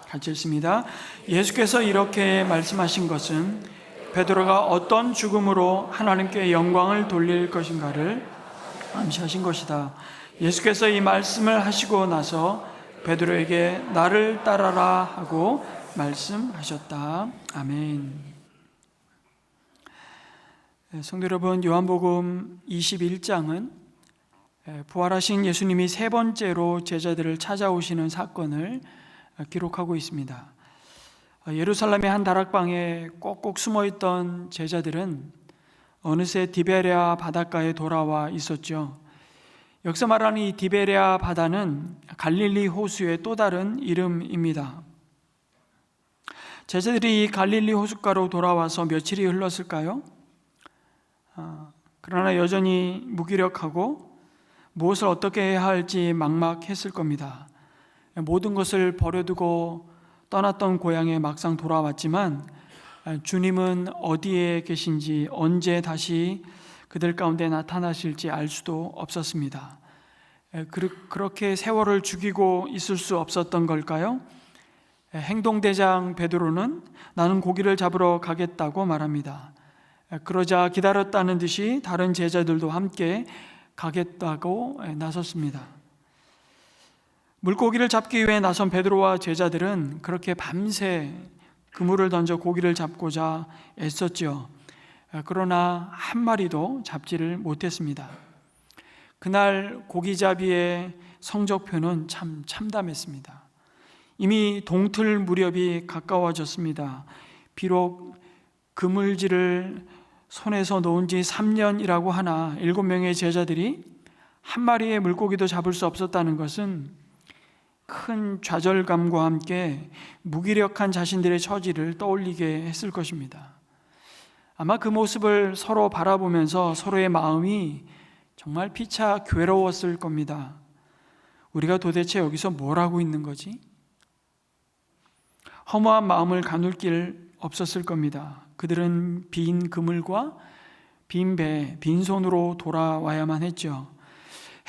같이 읽습니다. 예수께서 이렇게 말씀하신 것은 베드로가 어떤 죽음으로 하나님께 영광을 돌릴 것인가를 암시하신 것이다. 예수께서 이 말씀을 하시고 나서 베드로에게 나를 따라라 하고 말씀하셨다. 아멘. 성도 여러분, 요한복음 21장은 부활하신 예수님이 세 번째로 제자들을 찾아오시는 사건을 기록하고 있습니다. 예루살렘의 한 다락방에 꼭꼭 숨어있던 제자들은 어느새 디베랴 바닷가에 돌아와 있었죠. 여기서 말하는 이 디베랴 바다는 갈릴리 호수의 또 다른 이름입니다. 제자들이 이 갈릴리 호숫가로 돌아와서 며칠이 흘렀을까요? 그러나 여전히 무기력하고 무엇을 어떻게 해야 할지 막막했을 겁니다. 모든 것을 버려두고 떠났던 고향에 막상 돌아왔지만 주님은 어디에 계신지 언제 다시 그들 가운데 나타나실지 알 수도 없었습니다. 그렇게 세월을 죽이고 있을 수 없었던 걸까요? 행동대장 베드로는 나는 고기를 잡으러 가겠다고 말합니다. 그러자 기다렸다는 듯이 다른 제자들도 함께 가겠다고 나섰습니다. 물고기를 잡기 위해 나선 베드로와 제자들은 그렇게 밤새 그물을 던져 고기를 잡고자 애썼죠. 그러나 한 마리도 잡지를 못했습니다. 그날 고기잡이의 성적표는 참 참담했습니다. 이미 동틀 무렵이 가까워졌습니다. 비록 그물질을 손에서 놓은 지 3년이라고 하나 7명의 제자들이 한 마리의 물고기도 잡을 수 없었다는 것은 큰 좌절감과 함께 무기력한 자신들의 처지를 떠올리게 했을 것입니다. 아마 그 모습을 서로 바라보면서 서로의 마음이 정말 피차 괴로웠을 겁니다. 우리가 도대체 여기서 뭘 하고 있는 거지? 허무한 마음을 가눌 길 없었을 겁니다. 그들은 빈 그물과 빈 배, 빈손으로 돌아와야만 했죠.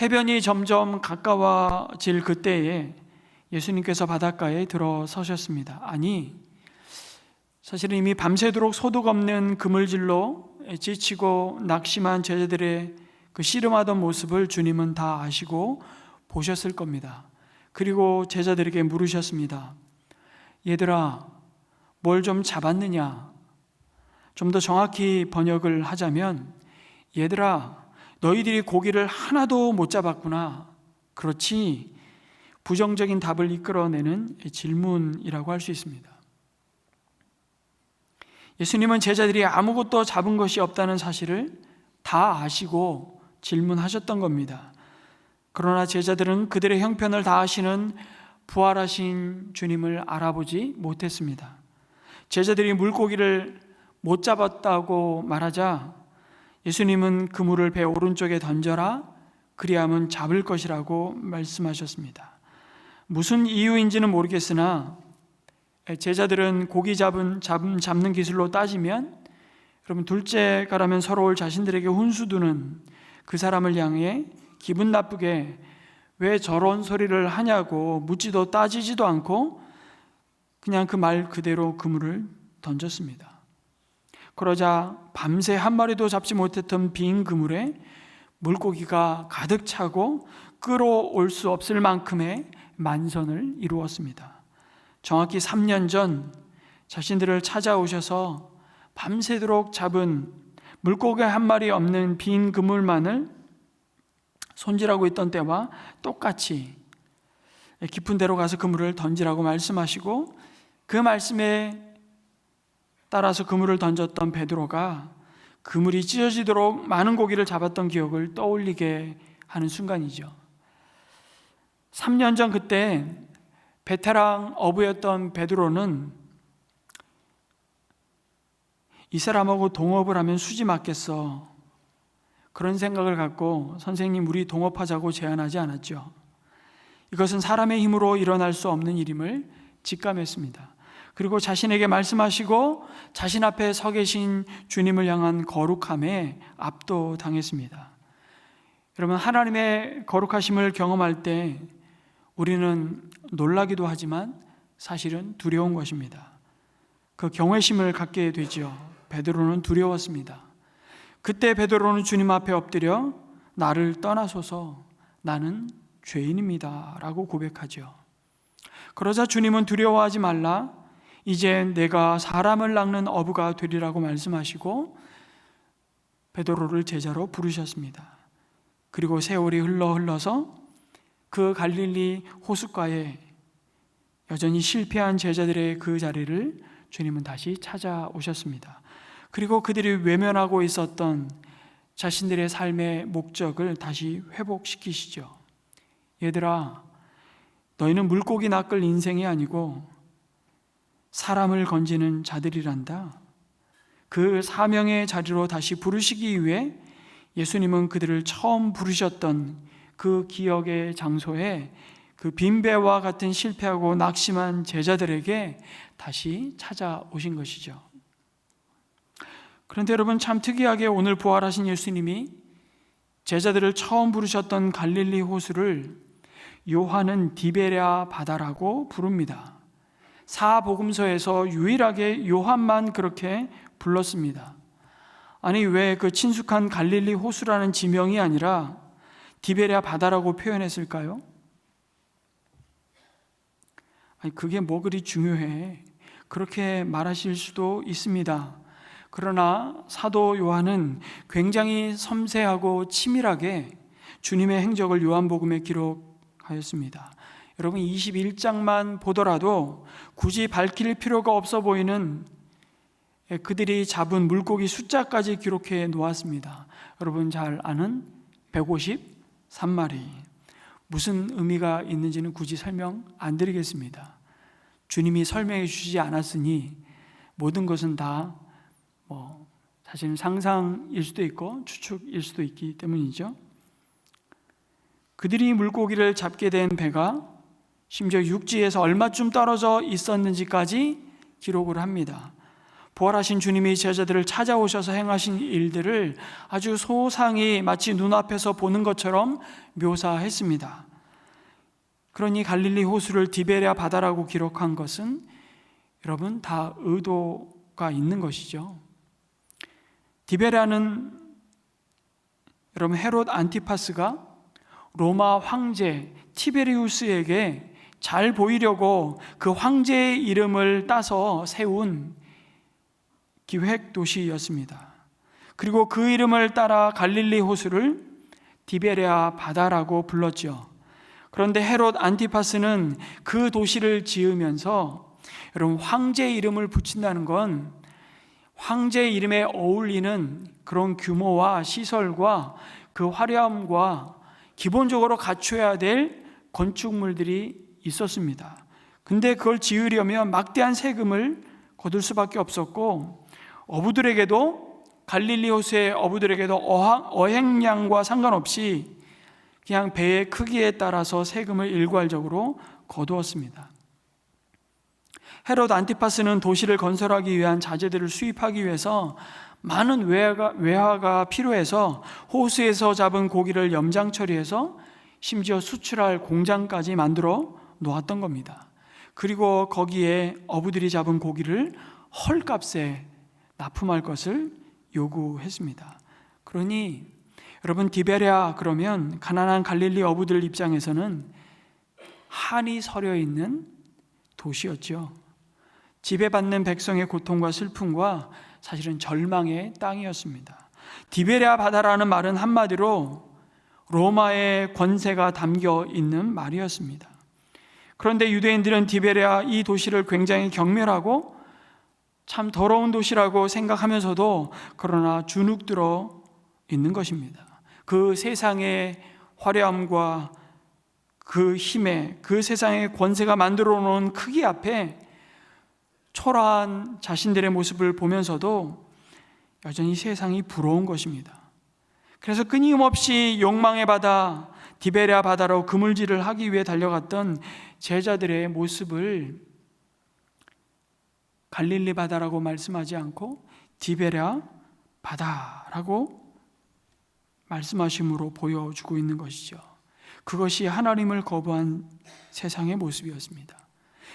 해변이 점점 가까워질 그때에 예수님께서 바닷가에 들어서셨습니다. 아니, 사실은 이미 밤새도록 소득 없는 그물질로 지치고 낙심한 제자들의 그 씨름하던 모습을 주님은 다 아시고 보셨을 겁니다. 그리고 제자들에게 물으셨습니다. 얘들아, 뭘 좀 잡았느냐? 좀 더 정확히 번역을 하자면, 얘들아, 너희들이 고기를 하나도 못 잡았구나. 그렇지? 부정적인 답을 이끌어내는 질문이라고 할 수 있습니다. 예수님은 제자들이 아무것도 잡은 것이 없다는 사실을 다 아시고 질문하셨던 겁니다. 그러나 제자들은 그들의 형편을 다 아시는 부활하신 주님을 알아보지 못했습니다. 제자들이 물고기를 못 잡았다고 말하자 예수님은 그물을 배 오른쪽에 던져라, 그리하면 잡을 것이라고 말씀하셨습니다. 무슨 이유인지는 모르겠으나 제자들은 고기 잡는 기술로 따지면, 여러분, 둘째가라면 서러울 자신들에게 훈수두는 그 사람을 향해 기분 나쁘게 왜 저런 소리를 하냐고 묻지도 따지지도 않고 그냥 그 말 그대로 그물을 던졌습니다. 그러자 밤새 한 마리도 잡지 못했던 빈 그물에 물고기가 가득 차고 끌어올 수 없을 만큼의 만선을 이루었습니다. 정확히 3년 전 자신들을 찾아오셔서 밤새도록 잡은 물고기 한 마리 없는 빈 그물만을 손질하고 있던 때와 똑같이 깊은 데로 가서 그물을 던지라고 말씀하시고, 그 말씀에 따라서 그물을 던졌던 베드로가 그물이 찢어지도록 많은 고기를 잡았던 기억을 떠올리게 하는 순간이죠. 3년 전 그때 베테랑 어부였던 베드로는 이 사람하고 동업을 하면 수지 맞겠어, 그런 생각을 갖고 선생님 우리 동업하자고 제안하지 않았죠. 이것은 사람의 힘으로 일어날 수 없는 일임을 직감했습니다. 그리고 자신에게 말씀하시고 자신 앞에 서 계신 주님을 향한 거룩함에 압도당했습니다. 여러분, 하나님의 거룩하심을 경험할 때 우리는 놀라기도 하지만 사실은 두려운 것입니다. 그 경외심을 갖게 되죠. 베드로는 두려웠습니다. 그때 베드로는 주님 앞에 엎드려 나를 떠나소서, 나는 죄인입니다 라고 고백하죠. 그러자 주님은 두려워하지 말라, 이제 내가 사람을 낚는 어부가 되리라고 말씀하시고 베드로를 제자로 부르셨습니다. 그리고 세월이 흘러서 그 갈릴리 호숫가에 여전히 실패한 제자들의 그 자리를 주님은 다시 찾아오셨습니다. 그리고 그들이 외면하고 있었던 자신들의 삶의 목적을 다시 회복시키시죠. 얘들아, 너희는 물고기 낚을 인생이 아니고 사람을 건지는 자들이란다. 그 사명의 자리로 다시 부르시기 위해 예수님은 그들을 처음 부르셨던 그 기억의 장소에 그 빈배와 같은 실패하고 낙심한 제자들에게 다시 찾아오신 것이죠. 그런데 여러분, 참 특이하게 오늘 부활하신 예수님이 제자들을 처음 부르셨던 갈릴리 호수를 요한은 디베랴 바다라고 부릅니다. 사복음서에서 유일하게 요한만 그렇게 불렀습니다. 아니, 왜 그 친숙한 갈릴리 호수라는 지명이 아니라 디베랴 바다라고 표현했을까요? 아니, 그게 뭐 그리 중요해. 그렇게 말하실 수도 있습니다. 그러나 사도 요한은 굉장히 섬세하고 치밀하게 주님의 행적을 요한복음에 기록하였습니다. 여러분, 21장만 보더라도 굳이 밝힐 필요가 없어 보이는 그들이 잡은 물고기 숫자까지 기록해 놓았습니다. 여러분 잘 아는 153마리. 무슨 의미가 있는지는 굳이 설명 안 드리겠습니다. 주님이 설명해 주시지 않았으니 모든 것은 다 사실은 상상일 수도 있고 추측일 수도 있기 때문이죠. 그들이 물고기를 잡게 된 배가 심지어 육지에서 얼마쯤 떨어져 있었는지까지 기록을 합니다. 부활하신 주님이 제자들을 찾아오셔서 행하신 일들을 아주 소상히 마치 눈앞에서 보는 것처럼 묘사했습니다. 그러니 갈릴리 호수를 디베랴 바다라고 기록한 것은 여러분 다 의도가 있는 것이죠. 디베랴는 여러분 헤롯 안티파스가 로마 황제 티베리우스에게 잘 보이려고 그 황제의 이름을 따서 세운 기획 도시였습니다. 그리고 그 이름을 따라 갈릴리 호수를 디베랴 바다라고 불렀죠. 그런데 헤롯 안티파스는 그 도시를 지으면서 여러분 황제 이름을 붙인다는 건 황제 이름에 어울리는 그런 규모와 시설과 그 화려함과 기본적으로 갖춰야 될 건축물들이 있었습니다. 근데 그걸 지으려면 막대한 세금을 거둘 수밖에 없었고 어부들에게도 갈릴리 호수의 어부들에게도 어획량과 상관없이 그냥 배의 크기에 따라서 세금을 일괄적으로 거두었습니다. 헤롯 안티파스는 도시를 건설하기 위한 자재들을 수입하기 위해서 많은 외화가 필요해서 호수에서 잡은 고기를 염장 처리해서 심지어 수출할 공장까지 만들어 놓았던 겁니다. 그리고 거기에 어부들이 잡은 고기를 헐값에 납품할 것을 요구했습니다. 그러니 여러분 디베랴 그러면 가난한 갈릴리 어부들 입장에서는 한이 서려 있는 도시였죠. 지배받는 백성의 고통과 슬픔과 사실은 절망의 땅이었습니다. 디베랴 바다라는 말은 한마디로 로마의 권세가 담겨 있는 말이었습니다. 그런데 유대인들은 디베랴 이 도시를 굉장히 경멸하고 참 더러운 도시라고 생각하면서도 그러나 주눅들어 있는 것입니다. 그 세상의 화려함과 그 힘에 그 세상의 권세가 만들어 놓은 크기 앞에 초라한 자신들의 모습을 보면서도 여전히 세상이 부러운 것입니다. 그래서 끊임없이 욕망의 바다 디베랴 바다로 그물질을 하기 위해 달려갔던 제자들의 모습을 갈릴리 바다라고 말씀하지 않고 디베랴 바다라고 말씀하심으로 보여주고 있는 것이죠. 그것이 하나님을 거부한 세상의 모습이었습니다.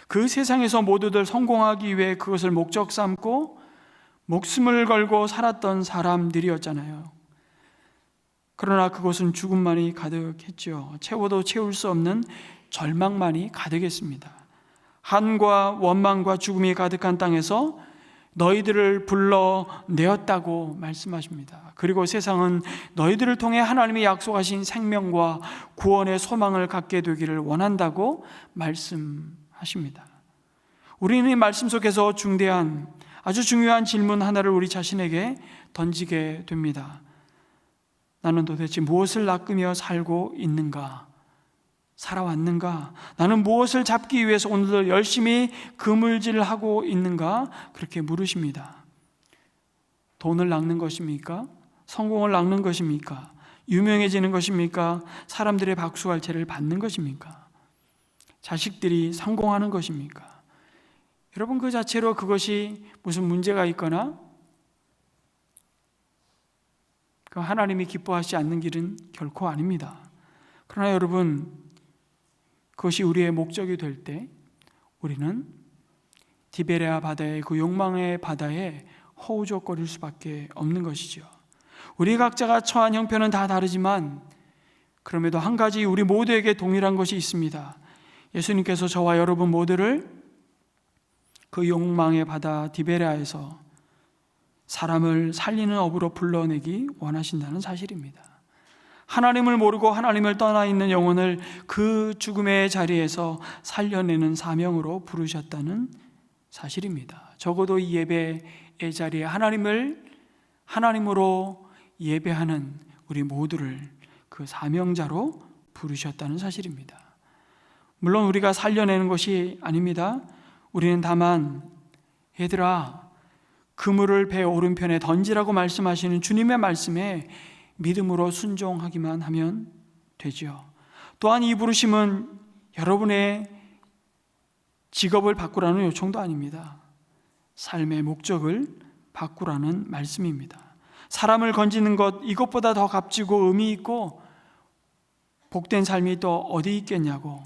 그 세상에서 모두들 성공하기 위해 그것을 목적 삼고 목숨을 걸고 살았던 사람들이었잖아요. 그러나 그것은 죽음만이 가득했죠. 채워도 채울 수 없는 절망만이 가득했습니다. 한과 원망과 죽음이 가득한 땅에서 너희들을 불러내었다고 말씀하십니다. 그리고 세상은 너희들을 통해 하나님이 약속하신 생명과 구원의 소망을 갖게 되기를 원한다고 말씀하십니다. 우리는 이 말씀 속에서 중대한 아주 중요한 질문 하나를 우리 자신에게 던지게 됩니다. 나는 도대체 무엇을 낚으며 살고 있는가? 살아왔는가? 나는 무엇을 잡기 위해서 오늘도 열심히 그물질하고 있는가? 그렇게 물으십니다. 돈을 낚는 것입니까? 성공을 낚는 것입니까? 유명해지는 것입니까? 사람들의 박수갈채를 받는 것입니까? 자식들이 성공하는 것입니까? 여러분 그 자체로 그것이 무슨 문제가 있거나 그 하나님이 기뻐하지 않는 길은 결코 아닙니다. 그러나 여러분 그것이 우리의 목적이 될 때 우리는 디베랴 바다의 그 욕망의 바다에 허우적거릴 수밖에 없는 것이죠. 우리 각자가 처한 형편은 다 다르지만 그럼에도 한 가지 우리 모두에게 동일한 것이 있습니다. 예수님께서 저와 여러분 모두를 그 욕망의 바다 디베랴에서 사람을 살리는 업으로 불러내기 원하신다는 사실입니다. 하나님을 모르고 하나님을 떠나 있는 영혼을 그 죽음의 자리에서 살려내는 사명으로 부르셨다는 사실입니다. 적어도 이 예배의 자리에 하나님으로 예배하는 우리 모두를 그 사명자로 부르셨다는 사실입니다. 물론 우리가 살려내는 것이 아닙니다. 우리는 다만 얘들아 그물을 배 오른편에 던지라고 말씀하시는 주님의 말씀에 믿음으로 순종하기만 하면 되죠. 또한 이 부르심은 여러분의 직업을 바꾸라는 요청도 아닙니다. 삶의 목적을 바꾸라는 말씀입니다. 사람을 건지는 것 이것보다 더 값지고 의미 있고 복된 삶이 또 어디 있겠냐고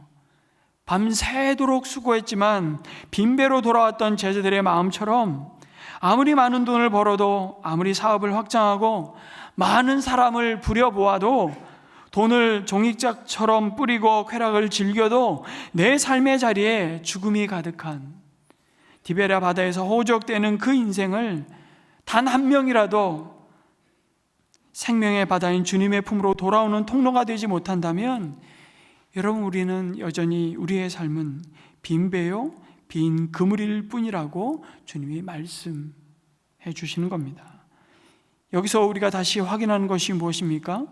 밤새도록 수고했지만 빈배로 돌아왔던 제자들의 마음처럼 아무리 많은 돈을 벌어도, 아무리 사업을 확장하고 많은 사람을 부려보아도, 돈을 종이짝처럼 뿌리고 쾌락을 즐겨도 내 삶의 자리에 죽음이 가득한 디베랴 바다에서 호적되는 그 인생을 단 한 명이라도 생명의 바다인 주님의 품으로 돌아오는 통로가 되지 못한다면, 여러분, 우리는 여전히 우리의 삶은 빈 배요, 빈 그물일 뿐이라고 주님이 말씀해 주시는 겁니다. 여기서 우리가 다시 확인하는 것이 무엇입니까?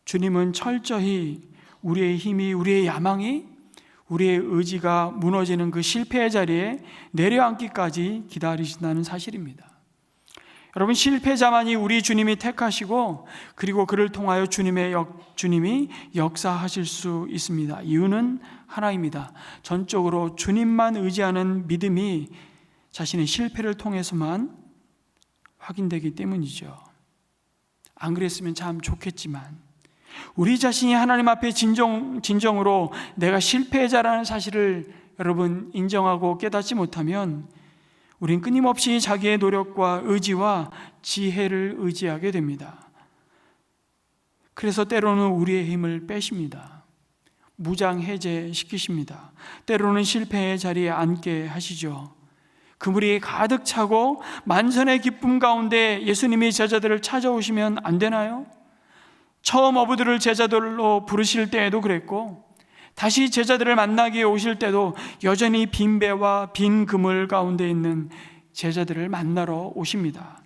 주님은 철저히 우리의 힘이, 우리의 야망이, 우리의 의지가 무너지는 그 실패의 자리에 내려앉기까지 기다리신다는 사실입니다. 여러분, 실패자만이 우리 주님이 택하시고 그리고 그를 통하여 주님이 역사하실 수 있습니다. 이유는 하나입니다. 전적으로 주님만 의지하는 믿음이 자신의 실패를 통해서만 확인되기 때문이죠. 안 그랬으면 참 좋겠지만, 우리 자신이 하나님 앞에 진정으로 내가 실패자라는 사실을 여러분 인정하고 깨닫지 못하면 우린 끊임없이 자기의 노력과 의지와 지혜를 의지하게 됩니다. 그래서 때로는 우리의 힘을 빼십니다. 무장해제시키십니다. 때로는 실패의 자리에 앉게 하시죠. 그물이 가득 차고 만선의 기쁨 가운데 예수님이 제자들을 찾아오시면 안 되나요? 처음 어부들을 제자들로 부르실 때에도 그랬고, 다시 제자들을 만나기 위해 오실 때도 여전히 빈 배와 빈 그물 가운데 있는 제자들을 만나러 오십니다.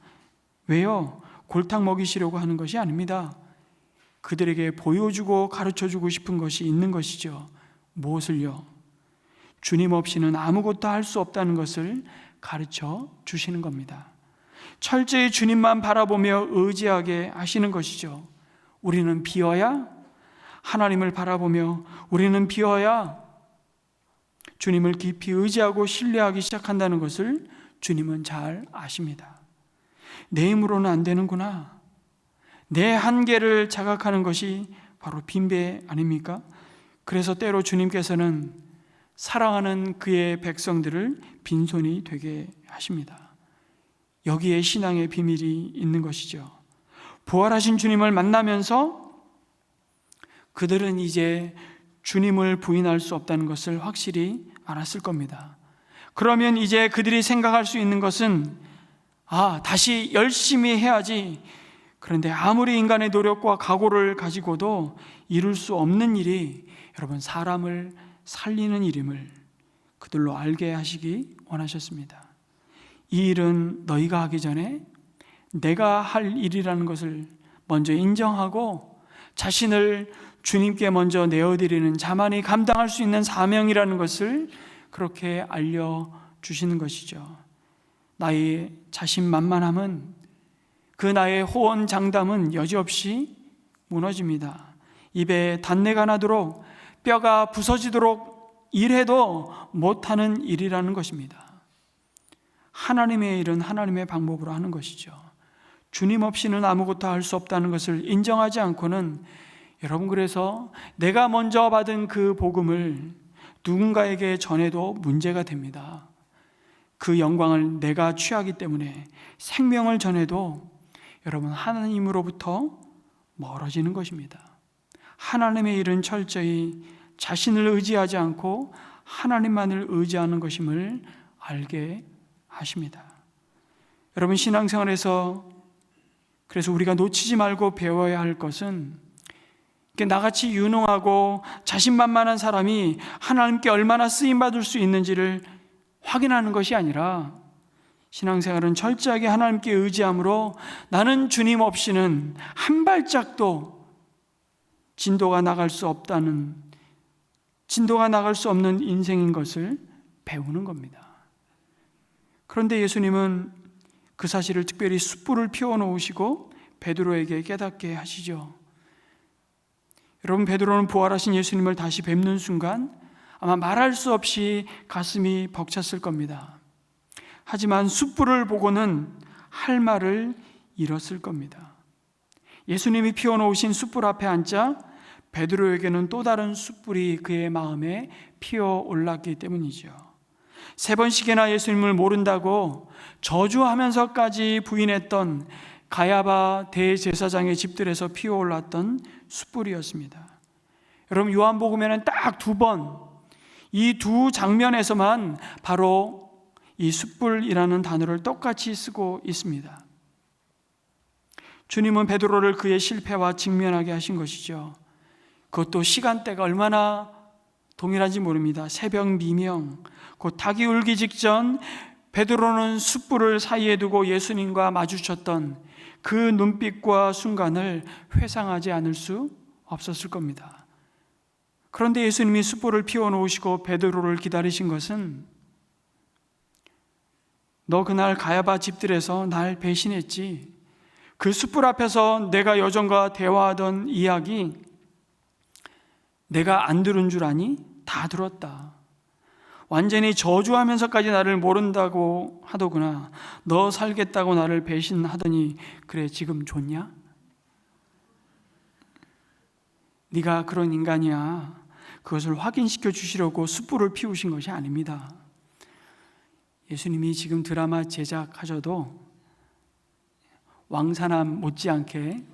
왜요? 골탕 먹이시려고 하는 것이 아닙니다. 그들에게 보여주고 가르쳐주고 싶은 것이 있는 것이죠. 무엇을요? 주님 없이는 아무것도 할 수 없다는 것을 가르쳐 주시는 겁니다. 철저히 주님만 바라보며 의지하게 하시는 것이죠. 우리는 비어야, 하나님을 바라보며 우리는 비어야 주님을 깊이 의지하고 신뢰하기 시작한다는 것을 주님은 잘 아십니다. 내 힘으로는 안 되는구나. 내 한계를 자각하는 것이 바로 빈배 아닙니까? 그래서 때로 주님께서는 사랑하는 그의 백성들을 빈손이 되게 하십니다. 여기에 신앙의 비밀이 있는 것이죠. 부활하신 주님을 만나면서 그들은 이제 주님을 부인할 수 없다는 것을 확실히 알았을 겁니다. 그러면 이제 그들이 생각할 수 있는 것은, 다시 열심히 해야지. 그런데 아무리 인간의 노력과 각오를 가지고도 이룰 수 없는 일이 여러분 사람을 살리는 일임을 그들로 알게 하시기 원하셨습니다. 이 일은 너희가 하기 전에 내가 할 일이라는 것을 먼저 인정하고 자신을 주님께 먼저 내어드리는 자만이 감당할 수 있는 사명이라는 것을 그렇게 알려주시는 것이죠. 나의 자신만만함은, 그 나의 호언장담은 여지없이 무너집니다. 입에 단내가 나도록, 뼈가 부서지도록 일해도 못하는 일이라는 것입니다. 하나님의 일은 하나님의 방법으로 하는 것이죠. 주님 없이는 아무것도 할 수 없다는 것을 인정하지 않고는, 여러분, 그래서 내가 먼저 받은 그 복음을 누군가에게 전해도 문제가 됩니다. 그 영광을 내가 취하기 때문에 생명을 전해도 여러분 하나님으로부터 멀어지는 것입니다. 하나님의 일은 철저히 자신을 의지하지 않고 하나님만을 의지하는 것임을 알게 하십니다. 여러분, 신앙생활에서 그래서 우리가 놓치지 말고 배워야 할 것은, 나같이 유능하고 자신만만한 사람이 하나님께 얼마나 쓰임받을 수 있는지를 확인하는 것이 아니라, 신앙생활은 철저하게 하나님께 의지함으로 나는 주님 없이는 한 발짝도 진도가 나갈 수 없는 인생인 것을 배우는 겁니다. 그런데 예수님은 그 사실을 특별히 숯불을 피워놓으시고 베드로에게 깨닫게 하시죠. 여러분, 베드로는 부활하신 예수님을 다시 뵙는 순간 아마 말할 수 없이 가슴이 벅찼을 겁니다. 하지만 숯불을 보고는 할 말을 잃었을 겁니다. 예수님이 피워놓으신 숯불 앞에 앉자 베드로에게는 또 다른 숯불이 그의 마음에 피어올랐기 때문이죠. 3번씩이나 예수님을 모른다고 저주하면서까지 부인했던 가야바 대제사장의 집들에서 피어올랐던 숯불이었습니다. 여러분, 요한복음에는 딱 2번, 이 두 장면에서만 바로 이 숯불이라는 단어를 똑같이 쓰고 있습니다. 주님은 베드로를 그의 실패와 직면하게 하신 것이죠. 그것도 시간대가 얼마나 동일한지 모릅니다. 새벽 미명, 곧 닭이 울기 직전 베드로는 숯불을 사이에 두고 예수님과 마주쳤던 그 눈빛과 순간을 회상하지 않을 수 없었을 겁니다. 그런데 예수님이 숯불을 피워놓으시고 베드로를 기다리신 것은 너 그날 가야바 집들에서 날 배신했지. 그 숯불 앞에서 내가 여종과 대화하던 이야기 내가 안 들은 줄 아니? 다 들었다. 완전히 저주하면서까지 나를 모른다고 하더구나. 너 살겠다고 나를 배신하더니 그래 지금 좋냐? 네가 그런 인간이야. 그것을 확인시켜 주시려고 숯불을 피우신 것이 아닙니다. 예수님이 지금 드라마 제작하셔도 왕사남 못지않게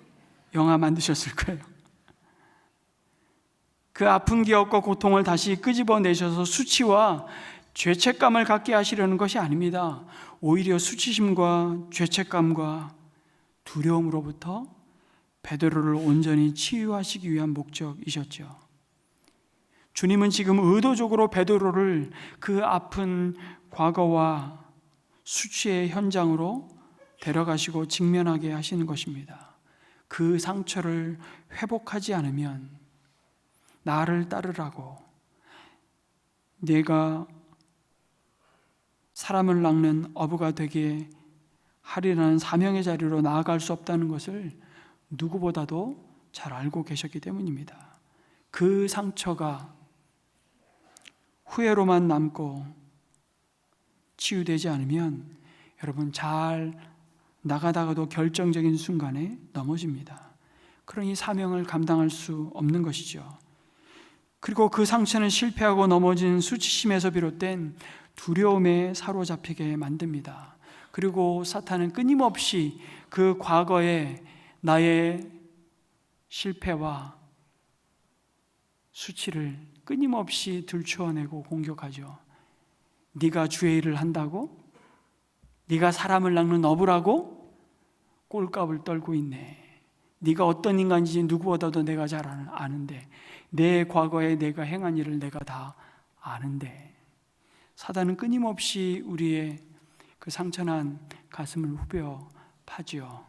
영화 만드셨을 거예요. 그 아픈 기억과 고통을 다시 끄집어내셔서 수치와 죄책감을 갖게 하시려는 것이 아닙니다. 오히려 수치심과 죄책감과 두려움으로부터 베드로를 온전히 치유하시기 위한 목적이셨죠. 주님은 지금 의도적으로 베드로를 그 아픈 과거와 수치의 현장으로 데려가시고 직면하게 하시는 것입니다. 그 상처를 회복하지 않으면 나를 따르라고, 내가 사람을 낚는 어부가 되게 하리라는 사명의 자리로 나아갈 수 없다는 것을 누구보다도 잘 알고 계셨기 때문입니다. 그 상처가 후회로만 남고 치유되지 않으면 여러분 잘 나가다가도 결정적인 순간에 넘어집니다. 그러니 사명을 감당할 수 없는 것이죠. 그리고 그 상처는 실패하고 넘어진 수치심에서 비롯된 두려움에 사로잡히게 만듭니다. 그리고 사탄은 끊임없이 그 과거의 나의 실패와 수치를 끊임없이 들추어내고 공격하죠. 네가 주의 일을 한다고? 네가 사람을 낚는 어부라고? 꼴값을 떨고 있네. 네가 어떤 인간인지 누구보다도 내가 잘 아는데, 내 과거에 내가 행한 일을 내가 다 아는데. 사단은 끊임없이 우리의 그 상처난 가슴을 후벼 파지요.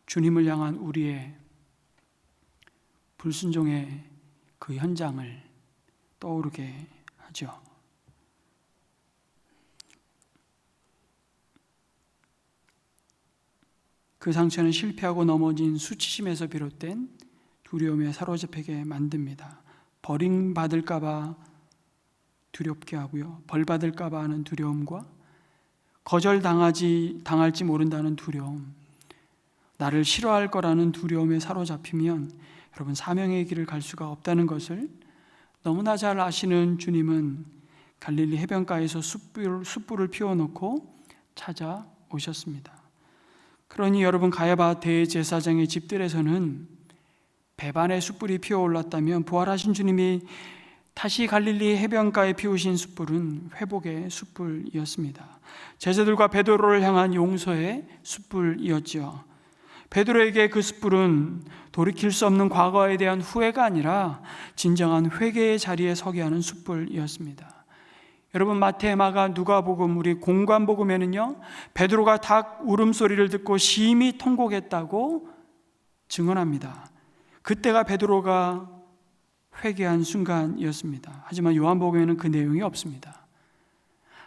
주님을 향한 우리의 불순종의 그 현장을 떠오르게 하죠. 그 상처는 실패하고 넘어진 수치심에서 비롯된 두려움에 사로잡히게 만듭니다. 버림받을까 봐 두렵게 하고요. 벌받을까 봐 하는 두려움과 거절당할지 모른다는 두려움, 나를 싫어할 거라는 두려움에 사로잡히면 여러분 사명의 길을 갈 수가 없다는 것을 너무나 잘 아시는 주님은 갈릴리 해변가에서 숯불을 피워놓고 찾아오셨습니다. 그러니 여러분 가야바 대제사장의 집들에서는 배반의 숯불이 피어올랐다면 부활하신 주님이 다시 갈릴리 해변가에 피우신 숯불은 회복의 숯불이었습니다. 제자들과 베드로를 향한 용서의 숯불이었죠. 베드로에게 그 숯불은 돌이킬 수 없는 과거에 대한 후회가 아니라 진정한 회개의 자리에 서게 하는 숯불이었습니다. 여러분 마태, 마가, 누가복음, 우리 공관복음에는요 베드로가 닭 울음소리를 듣고 심히 통곡했다고 증언합니다. 그때가 베드로가 회개한 순간이었습니다. 하지만 요한복음에는 그 내용이 없습니다.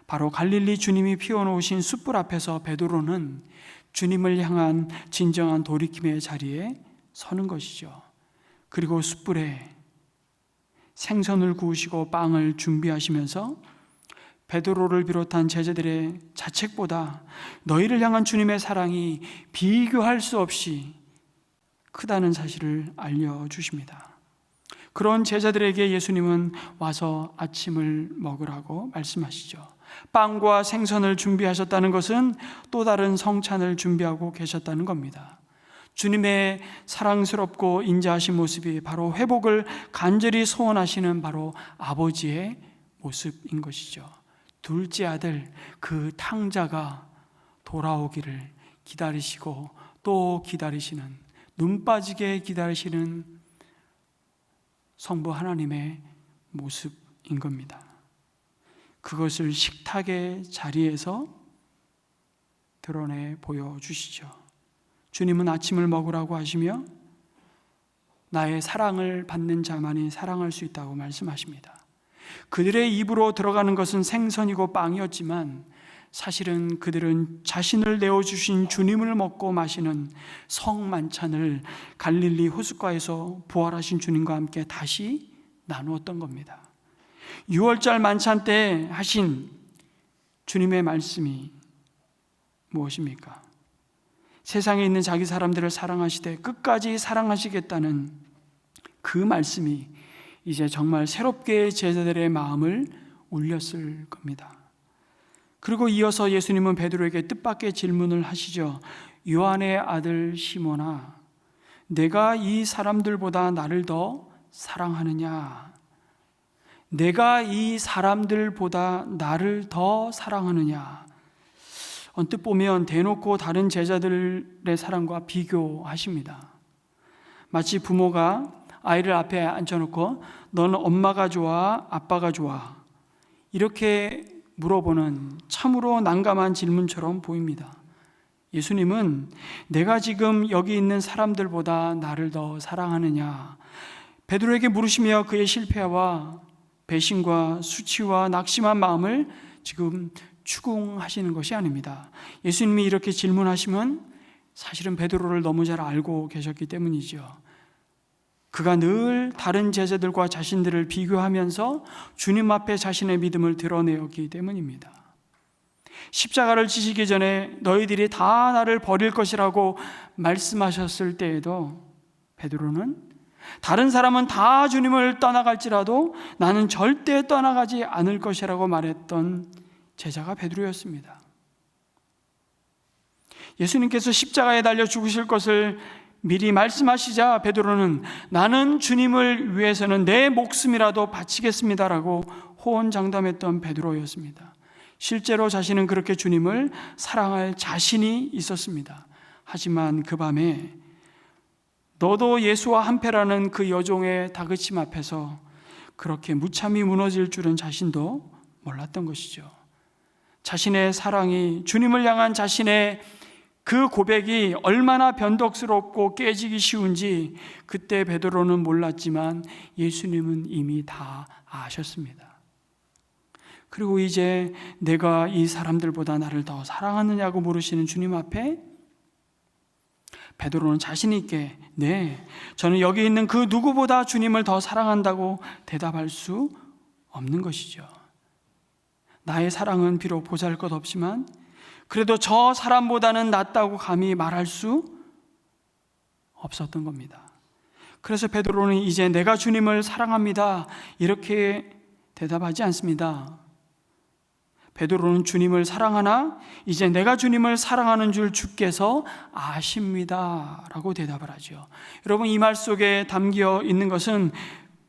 바로 갈릴리 주님이 피워놓으신 숯불 앞에서 베드로는 주님을 향한 진정한 돌이킴의 자리에 서는 것이죠. 그리고 숯불에 생선을 구우시고 빵을 준비하시면서 베드로를 비롯한 제자들의 자책보다 너희를 향한 주님의 사랑이 비교할 수 없이 크다는 사실을 알려주십니다. 그런 제자들에게 예수님은 와서 아침을 먹으라고 말씀하시죠. 빵과 생선을 준비하셨다는 것은 또 다른 성찬을 준비하고 계셨다는 겁니다. 주님의 사랑스럽고 인자하신 모습이 바로 회복을 간절히 소원하시는 바로 아버지의 모습인 것이죠. 둘째 아들 그 탕자가 돌아오기를 기다리시고 또 기다리시는, 눈 빠지게 기다리시는 성부 하나님의 모습인 겁니다. 그것을 식탁의 자리에서 드러내 보여주시죠. 주님은 아침을 먹으라고 하시며 나의 사랑을 받는 자만이 사랑할 수 있다고 말씀하십니다. 그들의 입으로 들어가는 것은 생선이고 빵이었지만 사실은 그들은 자신을 내어주신 주님을 먹고 마시는 성만찬을 갈릴리 호숫가에서 부활하신 주님과 함께 다시 나누었던 겁니다. 6월절 만찬 때 하신 주님의 말씀이 무엇입니까? 세상에 있는 자기 사람들을 사랑하시되 끝까지 사랑하시겠다는 그 말씀이 이제 정말 새롭게 제자들의 마음을 울렸을 겁니다. 그리고 이어서 예수님은 베드로에게 뜻밖의 질문을 하시죠. 요한의 아들 시몬아, 내가 이 사람들보다 나를 더 사랑하느냐? 내가 이 사람들보다 나를 더 사랑하느냐? 언뜻 보면 대놓고 다른 제자들의 사랑과 비교하십니다. 마치 부모가 아이를 앞에 앉혀놓고 너는 엄마가 좋아, 아빠가 좋아, 이렇게 물어보는 참으로 난감한 질문처럼 보입니다. 예수님은 내가 지금 여기 있는 사람들보다 나를 더 사랑하느냐? 베드로에게 물으시며 그의 실패와 배신과 수치와 낙심한 마음을 지금 추궁하시는 것이 아닙니다. 예수님이 이렇게 질문하시면 사실은 베드로를 너무 잘 알고 계셨기 때문이죠. 그가 늘 다른 제자들과 자신들을 비교하면서 주님 앞에 자신의 믿음을 드러내었기 때문입니다. 십자가를 지시기 전에 너희들이 다 나를 버릴 것이라고 말씀하셨을 때에도 베드로는 다른 사람은 다 주님을 떠나갈지라도 나는 절대 떠나가지 않을 것이라고 말했던 제자가 베드로였습니다. 예수님께서 십자가에 달려 죽으실 것을 미리 말씀하시자 베드로는 나는 주님을 위해서는 내 목숨이라도 바치겠습니다라고 호언장담했던 베드로였습니다. 실제로 자신은 그렇게 주님을 사랑할 자신이 있었습니다. 하지만 그 밤에 너도 예수와 한패라는 그 여종의 다그침 앞에서 그렇게 무참히 무너질 줄은 자신도 몰랐던 것이죠. 자신의 사랑이, 주님을 향한 자신의 그 고백이 얼마나 변덕스럽고 깨지기 쉬운지 그때 베드로는 몰랐지만 예수님은 이미 다 아셨습니다. 그리고 이제 내가 이 사람들보다 나를 더 사랑하느냐고 물으시는 주님 앞에 베드로는 자신 있게 네, 저는 여기 있는 그 누구보다 주님을 더 사랑한다고 대답할 수 없는 것이죠. 나의 사랑은 비록 보잘것없지만 그래도 저 사람보다는 낫다고 감히 말할 수 없었던 겁니다. 그래서 베드로는 이제 내가 주님을 사랑합니다 이렇게 대답하지 않습니다. 베드로는 주님을 사랑하나 이제 내가 주님을 사랑하는 줄 주께서 아십니다 라고 대답을 하죠. 여러분, 이 말 속에 담겨 있는 것은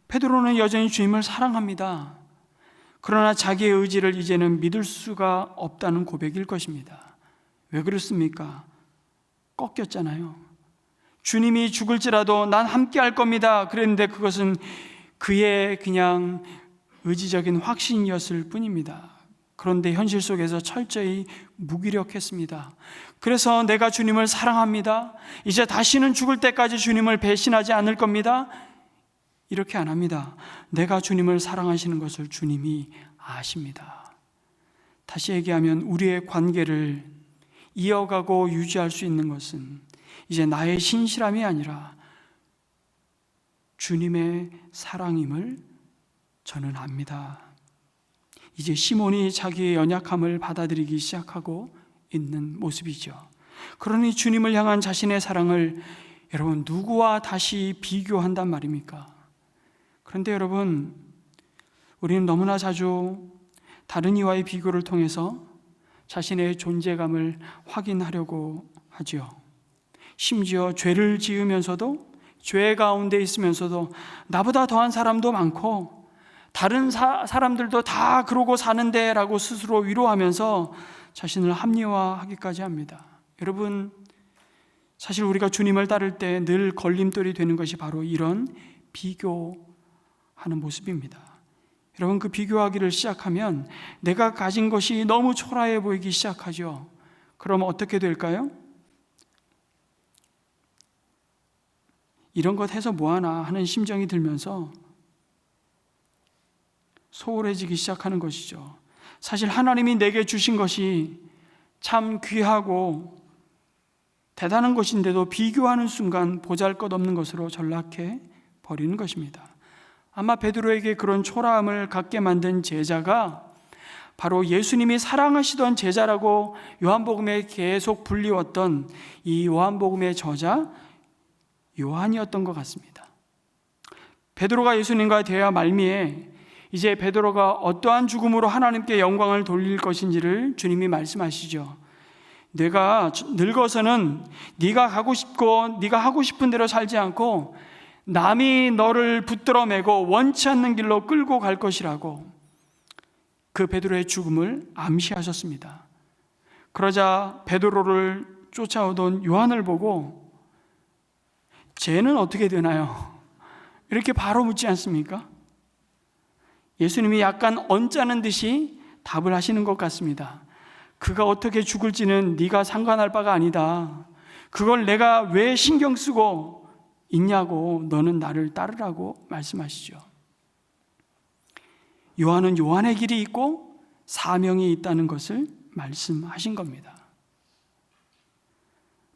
베드로는 여전히 주님을 사랑합니다. 그러나 자기의 의지를 이제는 믿을 수가 없다는 고백일 것입니다. 왜 그렇습니까? 꺾였잖아요. 주님이 죽을지라도 난 함께 할 겁니다 그랬는데 그것은 그의 그냥 의지적인 확신이었을 뿐입니다. 그런데 현실 속에서 철저히 무기력했습니다. 그래서 내가 주님을 사랑합니다, 이제 다시는 죽을 때까지 주님을 배신하지 않을 겁니다, 이렇게 안 합니다. 내가 주님을 사랑하시는 것을 주님이 아십니다. 다시 얘기하면 우리의 관계를 이어가고 유지할 수 있는 것은 이제 나의 신실함이 아니라 주님의 사랑임을 저는 압니다. 이제 시몬이 자기의 연약함을 받아들이기 시작하고 있는 모습이죠. 그러니 주님을 향한 자신의 사랑을 여러분 누구와 다시 비교한단 말입니까? 그런데 여러분, 우리는 너무나 자주 다른 이와의 비교를 통해서 자신의 존재감을 확인하려고 하지요. 심지어 죄를 지으면서도, 죄 가운데 있으면서도 나보다 더한 사람도 많고 다른 사람들도 다 그러고 사는데 라고 스스로 위로하면서 자신을 합리화하기까지 합니다. 여러분, 사실 우리가 주님을 따를 때 늘 걸림돌이 되는 것이 바로 이런 비교하는 모습입니다. 여러분, 그 비교하기를 시작하면 내가 가진 것이 너무 초라해 보이기 시작하죠. 그럼 어떻게 될까요? 이런 것 해서 뭐하나 하는 심정이 들면서 소홀해지기 시작하는 것이죠. 사실 하나님이 내게 주신 것이 참 귀하고 대단한 것인데도 비교하는 순간 보잘것없는 것으로 전락해 버리는 것입니다. 아마 베드로에게 그런 초라함을 갖게 만든 제자가 바로 예수님이 사랑하시던 제자라고 요한복음에 계속 불리웠던 이 요한복음의 저자 요한이었던 것 같습니다. 베드로가 예수님과 대화 말미에 이제 베드로가 어떠한 죽음으로 하나님께 영광을 돌릴 것인지를 주님이 말씀하시죠. 내가 늙어서는 네가 가고 싶고 네가 하고 싶은 대로 살지 않고 남이 너를 붙들어 매고 원치 않는 길로 끌고 갈 것이라고 그 베드로의 죽음을 암시하셨습니다. 그러자 베드로를 쫓아오던 요한을 보고 쟤는 어떻게 되나요? 이렇게 바로 묻지 않습니까? 예수님이 약간 언짢은 듯이 답을 하시는 것 같습니다. 그가 어떻게 죽을지는 네가 상관할 바가 아니다. 그걸 내가 왜 신경 쓰고 있냐고, 너는 나를 따르라고 말씀하시죠. 요한은 요한의 길이 있고 사명이 있다는 것을 말씀하신 겁니다.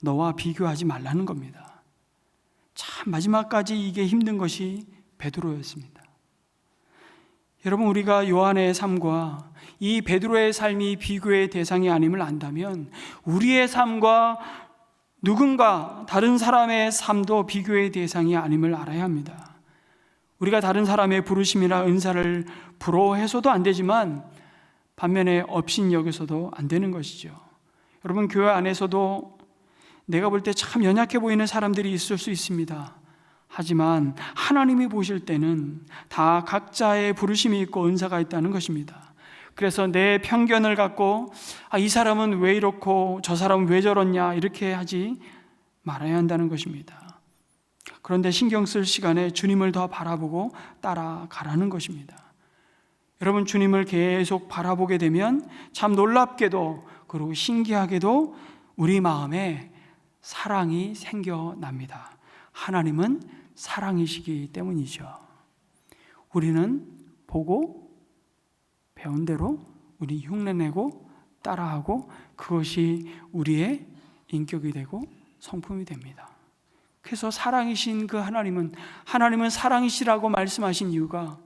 너와 비교하지 말라는 겁니다. 참 마지막까지 이게 힘든 것이 베드로였습니다. 여러분, 우리가 요한의 삶과 이 베드로의 삶이 비교의 대상이 아님을 안다면 우리의 삶과 누군가 다른 사람의 삶도 비교의 대상이 아님을 알아야 합니다. 우리가 다른 사람의 부르심이나 은사를 부러워해서도 안 되지만 반면에 업신여겨서도 안 되는 것이죠. 여러분, 교회 안에서도 내가 볼 때 참 연약해 보이는 사람들이 있을 수 있습니다. 하지만 하나님이 보실 때는 다 각자의 부르심이 있고 은사가 있다는 것입니다. 그래서 내 편견을 갖고 이 사람은 왜 이렇고 저 사람은 왜 저렇냐 이렇게 하지 말아야 한다는 것입니다. 그런데 신경 쓸 시간에 주님을 더 바라보고 따라가라는 것입니다. 여러분, 주님을 계속 바라보게 되면 참 놀랍게도 그리고 신기하게도 우리 마음에 사랑이 생겨납니다. 하나님은 사랑이시기 때문이죠. 우리는 보고 배운 대로 우리 흉내내고 따라하고 그것이 우리의 인격이 되고 성품이 됩니다. 그래서 사랑이신 그 하나님은 사랑이시라고 말씀하신 이유가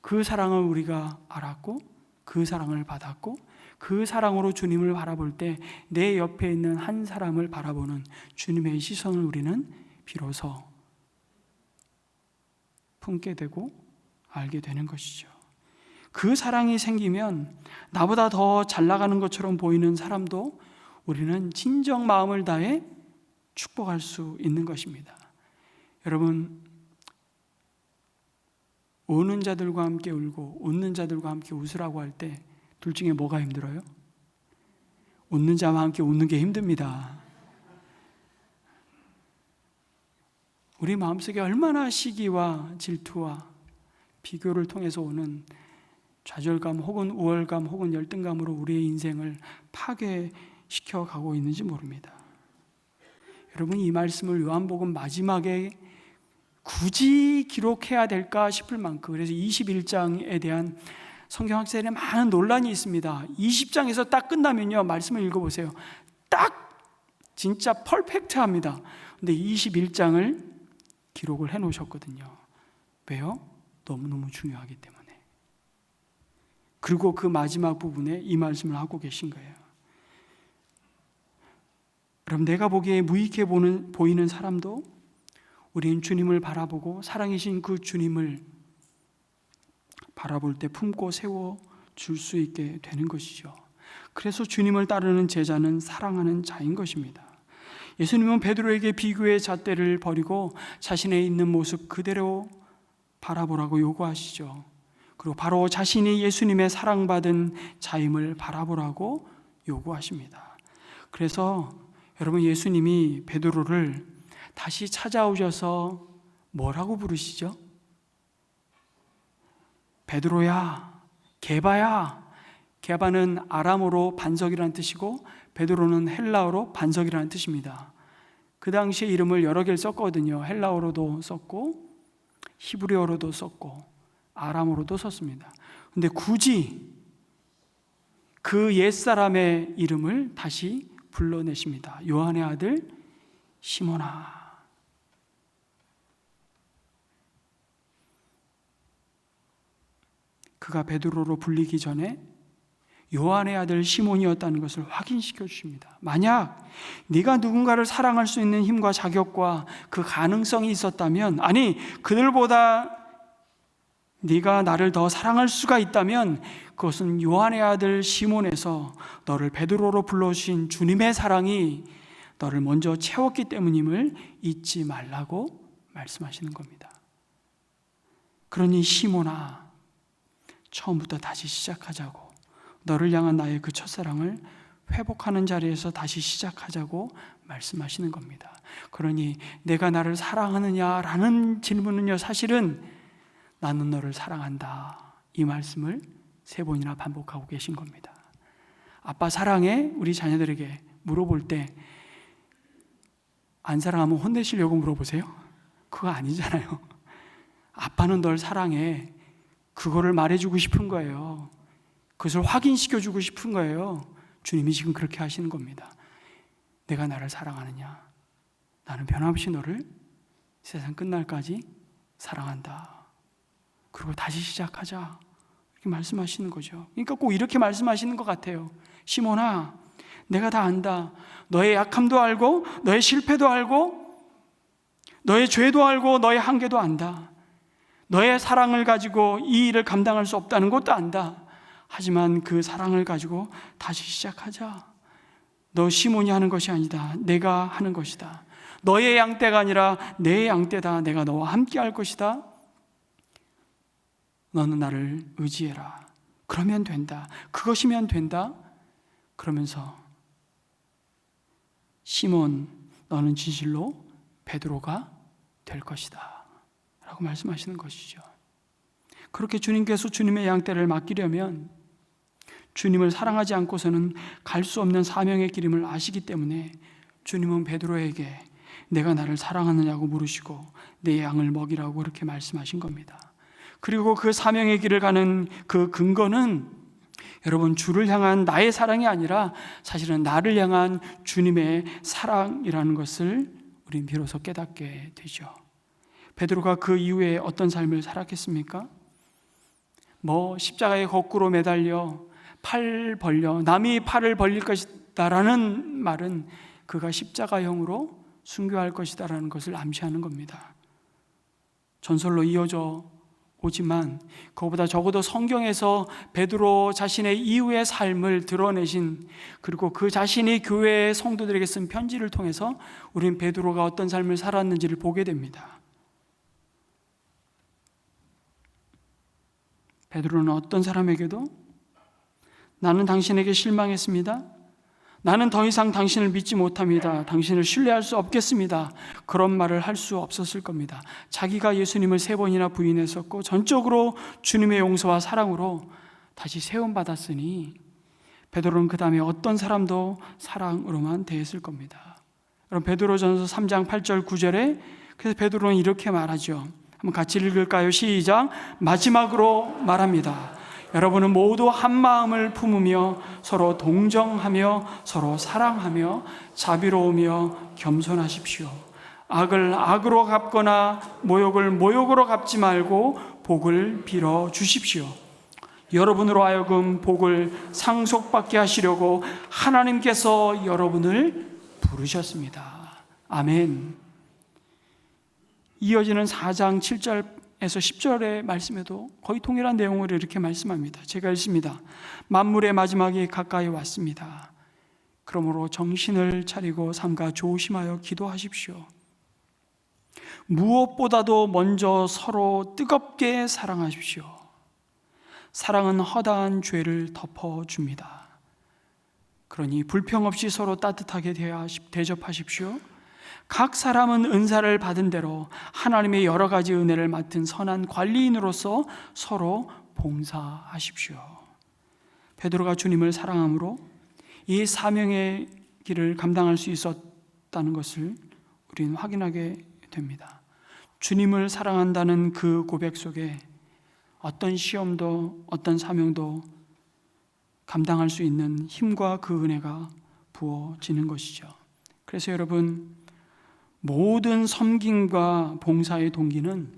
그 사랑을 우리가 알았고 그 사랑을 받았고 그 사랑으로 주님을 바라볼 때 내 옆에 있는 한 사람을 바라보는 주님의 시선을 우리는 비로소 품게 되고 알게 되는 것이죠. 그 사랑이 생기면 나보다 더 잘 나가는 것처럼 보이는 사람도 우리는 진정 마음을 다해 축복할 수 있는 것입니다. 여러분, 우는 자들과 함께 울고 웃는 자들과 함께 웃으라고 할 때 둘 중에 뭐가 힘들어요? 웃는 자와 함께 웃는 게 힘듭니다. 우리 마음속에 얼마나 시기와 질투와 비교를 통해서 오는 좌절감 혹은 우월감 혹은 열등감으로 우리의 인생을 파괴시켜 가고 있는지 모릅니다. 여러분, 이 말씀을 요한복음 마지막에 굳이 기록해야 될까 싶을 만큼, 그래서 21장에 대한 성경학자들의 많은 논란이 있습니다. 20장에서 딱 끝나면요, 말씀을 읽어보세요. 딱 진짜 퍼펙트합니다. 근데 21장을 기록을 해놓으셨거든요. 왜요? 너무너무 중요하기 때문에. 그리고 그 마지막 부분에 이 말씀을 하고 계신 거예요. 그럼 내가 보기에 무익해 보이는 사람도 우리는 주님을 바라보고 사랑이신 그 주님을 바라볼 때 품고 세워 줄 수 있게 되는 것이죠. 그래서 주님을 따르는 제자는 사랑하는 자인 것입니다. 예수님은 베드로에게 비교의 잣대를 버리고 자신의 있는 모습 그대로 바라보라고 요구하시죠. 그리고 바로 자신이 예수님의 사랑받은 자임을 바라보라고 요구하십니다. 그래서 여러분, 예수님이 베드로를 다시 찾아오셔서 뭐라고 부르시죠? 베드로야, 게바야. 게바는 아람어로 반석이라는 뜻이고 베드로는 헬라어로 반석이라는 뜻입니다. 그 당시에 이름을 여러 개를 썼거든요. 헬라어로도 썼고 히브리어로도 썼고 아람어로도 썼습니다. 근데 굳이 그 옛사람의 이름을 다시 불러내십니다. 요한의 아들 시몬아. 그가 베드로로 불리기 전에 요한의 아들 시몬이었다는 것을 확인시켜 주십니다. 만약 네가 누군가를 사랑할 수 있는 힘과 자격과 그 가능성이 있었다면, 아니 그들보다 네가 나를 더 사랑할 수가 있다면 그것은 요한의 아들 시몬에서 너를 베드로로 불러주신 주님의 사랑이 너를 먼저 채웠기 때문임을 잊지 말라고 말씀하시는 겁니다. 그러니 시몬아, 처음부터 다시 시작하자고, 너를 향한 나의 그 첫사랑을 회복하는 자리에서 다시 시작하자고 말씀하시는 겁니다. 그러니 내가 나를 사랑하느냐라는 질문은요, 사실은 나는 너를 사랑한다, 이 말씀을 3번이나 반복하고 계신 겁니다. 아빠 사랑해? 우리 자녀들에게 물어볼 때 안 사랑하면 혼내시려고 물어보세요? 그거 아니잖아요. 아빠는 널 사랑해, 그거를 말해주고 싶은 거예요. 그것을 확인시켜주고 싶은 거예요. 주님이 지금 그렇게 하시는 겁니다. 내가 나를 사랑하느냐? 나는 변함없이 너를 세상 끝날까지 사랑한다. 그리고 다시 시작하자, 이렇게 말씀하시는 거죠. 그러니까 꼭 이렇게 말씀하시는 것 같아요. 시몬아, 내가 다 안다. 너의 약함도 알고, 너의 실패도 알고, 너의 죄도 알고, 너의 한계도 안다. 너의 사랑을 가지고 이 일을 감당할 수 없다는 것도 안다. 하지만 그 사랑을 가지고 다시 시작하자. 너 시몬이 하는 것이 아니다. 내가 하는 것이다. 너의 양떼가 아니라 내 양떼다. 내가 너와 함께 할 것이다. 너는 나를 의지해라. 그러면 된다. 그것이면 된다. 그러면서 시몬, 너는 진실로 베드로가 될 것이다 라고 말씀하시는 것이죠. 그렇게 주님께서 주님의 양떼를 맡기려면 주님을 사랑하지 않고서는 갈 수 없는 사명의 길임을 아시기 때문에 주님은 베드로에게 내가 나를 사랑하느냐고 물으시고 내 양을 먹이라고 그렇게 말씀하신 겁니다. 그리고 그 사명의 길을 가는 그 근거는 여러분, 주를 향한 나의 사랑이 아니라 사실은 나를 향한 주님의 사랑이라는 것을 우린 비로소 깨닫게 되죠. 베드로가 그 이후에 어떤 삶을 살았겠습니까? 십자가에 거꾸로 매달려 팔 벌려 남이 팔을 벌릴 것이다라는 말은 그가 십자가형으로 순교할 것이다라는 것을 암시하는 겁니다. 전설로 이어져 오지만 그보다 적어도 성경에서 베드로 자신의 이후의 삶을 드러내신, 그리고 그 자신이 교회 성도들에게 쓴 편지를 통해서 우리는 베드로가 어떤 삶을 살았는지를 보게 됩니다. 베드로는 어떤 사람에게도 나는 당신에게 실망했습니다. 나는 더 이상 당신을 믿지 못합니다. 당신을 신뢰할 수 없겠습니다. 그런 말을 할 수 없었을 겁니다. 자기가 예수님을 3번이나 부인했었고 전적으로 주님의 용서와 사랑으로 다시 세움받았으니 베드로는 그 다음에 어떤 사람도 사랑으로만 대했을 겁니다. 여러분, 베드로전서 3장 8절 9절에 그래서 베드로는 이렇게 말하죠. 한번 같이 읽을까요? 시작. 마지막으로 말합니다. 여러분은 모두 한 마음을 품으며 서로 동정하며 서로 사랑하며 자비로우며 겸손하십시오. 악을 악으로 갚거나 모욕을 모욕으로 갚지 말고 복을 빌어 주십시오. 여러분으로 하여금 복을 상속받게 하시려고 하나님께서 여러분을 부르셨습니다. 아멘. 이어지는 4장 7절 10절의 말씀에도 거의 동일한 내용을 이렇게 말씀합니다. 제가 읽습니다. 만물의 마지막이 가까이 왔습니다. 그러므로 정신을 차리고 삼가 조심하여 기도하십시오. 무엇보다도 먼저 서로 뜨겁게 사랑하십시오. 사랑은 허다한 죄를 덮어줍니다. 그러니 불평 없이 서로 따뜻하게 대접하십시오. 각 사람은 은사를 받은 대로 하나님의 여러 가지 은혜를 맡은 선한 관리인으로서 서로 봉사하십시오. 베드로가 주님을 사랑함으로 이 사명의 길을 감당할 수 있었다는 것을 우리는 확인하게 됩니다. 주님을 사랑한다는 그 고백 속에 어떤 시험도 어떤 사명도 감당할 수 있는 힘과 그 은혜가 부어지는 것이죠. 그래서 여러분, 모든 섬김과 봉사의 동기는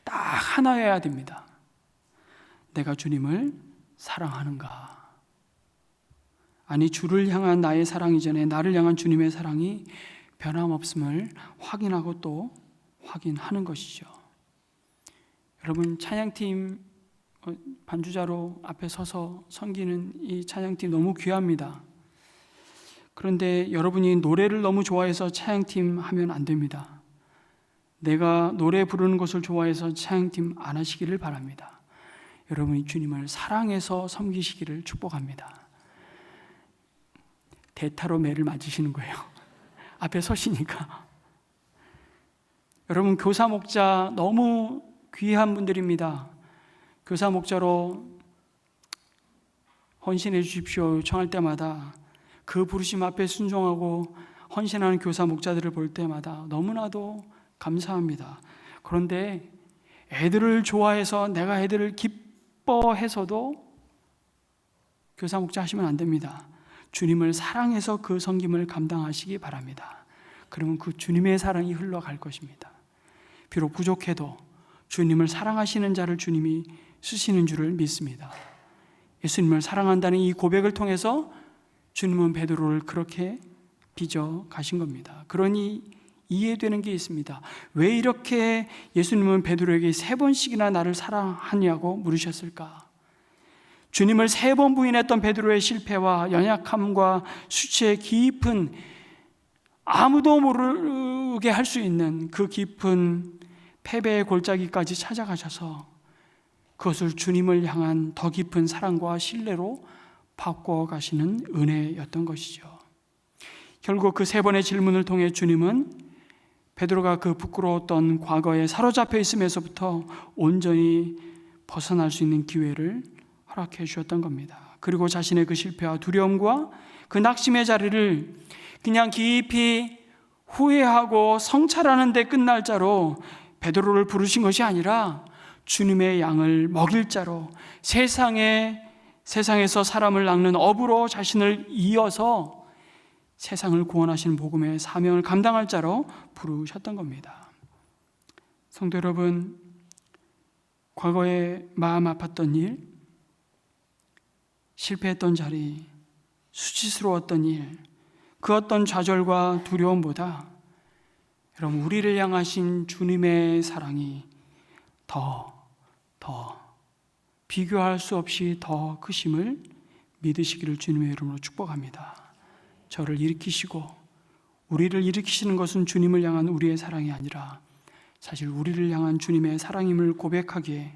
딱 하나여야 됩니다. 내가 주님을 사랑하는가? 아니, 주를 향한 나의 사랑 이전에 나를 향한 주님의 사랑이 변함없음을 확인하고 또 확인하는 것이죠. 여러분, 찬양팀 반주자로 앞에 서서 섬기는 이 찬양팀 너무 귀합니다. 그런데 여러분이 노래를 너무 좋아해서 찬양팀 하면 안 됩니다. 내가 노래 부르는 것을 좋아해서 찬양팀 안 하시기를 바랍니다. 여러분이 주님을 사랑해서 섬기시기를 축복합니다. 대타로 매를 맞으시는 거예요. 앞에 서시니까. 여러분, 교사 목자 너무 귀한 분들입니다. 교사 목자로 헌신해 주십시오 요청할 때마다 그 부르심 앞에 순종하고 헌신하는 교사 목자들을 볼 때마다 너무나도 감사합니다. 그런데 애들을 좋아해서 내가 애들을 기뻐해서도 교사 목자 하시면 안 됩니다. 주님을 사랑해서 그 섬김을 감당하시기 바랍니다. 그러면 그 주님의 사랑이 흘러갈 것입니다. 비록 부족해도 주님을 사랑하시는 자를 주님이 쓰시는 줄을 믿습니다. 예수님을 사랑한다는 이 고백을 통해서 주님은 베드로를 그렇게 빚어 가신 겁니다. 그러니 이해되는 게 있습니다. 왜 이렇게 예수님은 베드로에게 3번씩이나 나를 사랑하냐고 물으셨을까? 주님을 3번 부인했던 베드로의 실패와 연약함과 수치의 깊은, 아무도 모르게 할 수 있는 그 깊은 패배의 골짜기까지 찾아가셔서 그것을 주님을 향한 더 깊은 사랑과 신뢰로 바꿔가시는 은혜였던 것이죠. 결국 그 3번의 질문을 통해 주님은 베드로가 그 부끄러웠던 과거에 사로잡혀 있음에서부터 온전히 벗어날 수 있는 기회를 허락해 주셨던 겁니다. 그리고 자신의 그 실패와 두려움과 그 낙심의 자리를 그냥 깊이 후회하고 성찰하는 데 끝날 자로 베드로를 부르신 것이 아니라 주님의 양을 먹일 자로, 세상에서 사람을 낚는 어부로 자신을 이어서 세상을 구원하시는 복음의 사명을 감당할 자로 부르셨던 겁니다. 성도 여러분, 과거에 마음 아팠던 일, 실패했던 자리, 수치스러웠던 일, 그 어떤 좌절과 두려움보다 여러분, 우리를 향하신 주님의 사랑이 더 비교할 수 없이 더 크심을 믿으시기를 주님의 이름으로 축복합니다. 저를 일으키시고 우리를 일으키시는 것은 주님을 향한 우리의 사랑이 아니라 사실 우리를 향한 주님의 사랑임을 고백하기에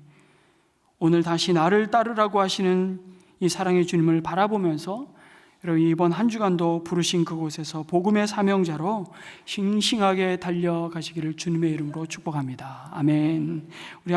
오늘 다시 나를 따르라고 하시는 이 사랑의 주님을 바라보면서 여러분, 이번 한 주간도 부르신 그곳에서 복음의 사명자로 싱싱하게 달려가시기를 주님의 이름으로 축복합니다. 아멘. 우리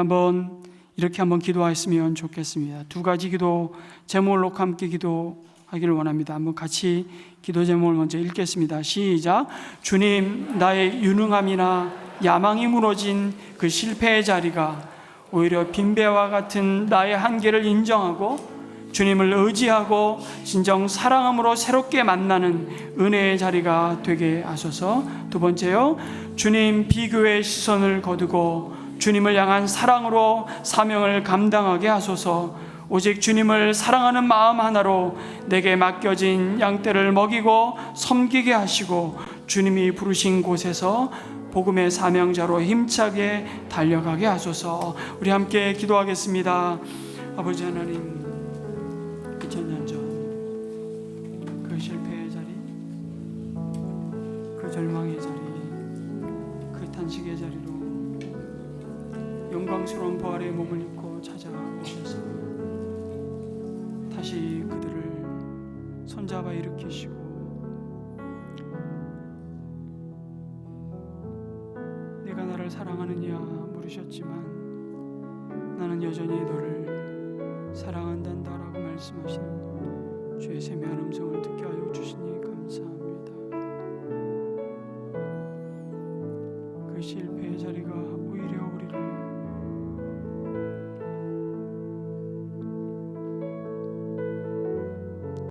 이렇게 한번 기도했으면 좋겠습니다. 2가지 기도 제목을 놓고 함께 기도하기를 원합니다. 한번 같이 기도 제목을 먼저 읽겠습니다. 시작. 주님, 나의 유능함이나 야망이 무너진 그 실패의 자리가 오히려 빈배와 같은 나의 한계를 인정하고 주님을 의지하고 진정 사랑함으로 새롭게 만나는 은혜의 자리가 되게 하소서. 2번째요, 주님, 비교의 시선을 거두고 주님을 향한 사랑으로 사명을 감당하게 하소서. 오직 주님을 사랑하는 마음 하나로 내게 맡겨진 양떼를 먹이고 섬기게 하시고 주님이 부르신 곳에서 복음의 사명자로 힘차게 달려가게 하소서. 우리 함께 기도하겠습니다. 아버지 하나님, 2000년 전 그 실패의 자리, 그 절망의 자리, 그 탄식의 자리로 영광스러운 부활의 몸을 입고 찾아오셔서 다시 그들을 손잡아 일으키시고 내가 나를 사랑하느냐 물으셨지만 나는 여전히 너를 사랑한단다라고 말씀하시는 주의 세미한 음성을 듣게 하여 주시니 감사합니다. 그 실패의 자리가 오히려 우리를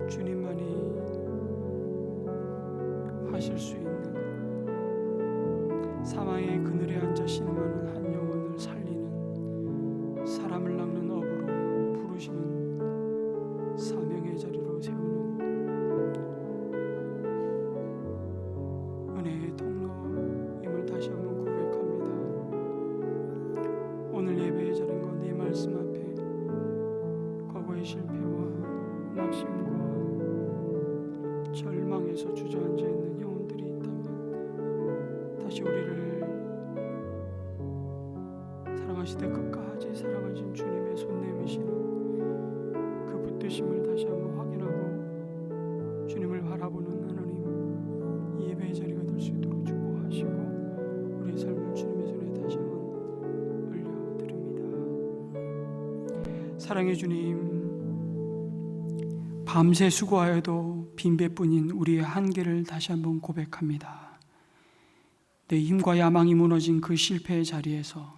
주님만이 하실 수 있는 사망의 그늘에 앉아 신음하는 한 영혼을 살리는 사람을 낚는 업으로 부르시는 사명의 자리로 세우는 은혜의 통로임을 다시 한번 고백합니다. 오늘 예배의 자리인 것 네 말씀 앞에 과거의 실패와 낙심과 절망에서 주저앉아 있는 영혼들이 있다면 다시 우리를 사랑하시되 끝까지 사랑하신 주님의 손 내미시는 그 붙드심을 다시 한번 확인하고 주님을 바라보는 하나님, 이 예배의 자리가 될 수 있도록 축복하시고 우리의 삶을 주님의 손에 다시 한번 올려드립니다. 사랑의 주님, 밤새 수고하여도 빈배뿐인 우리의 한계를 다시 한번 고백합니다. 내 힘과 야망이 무너진 그 실패의 자리에서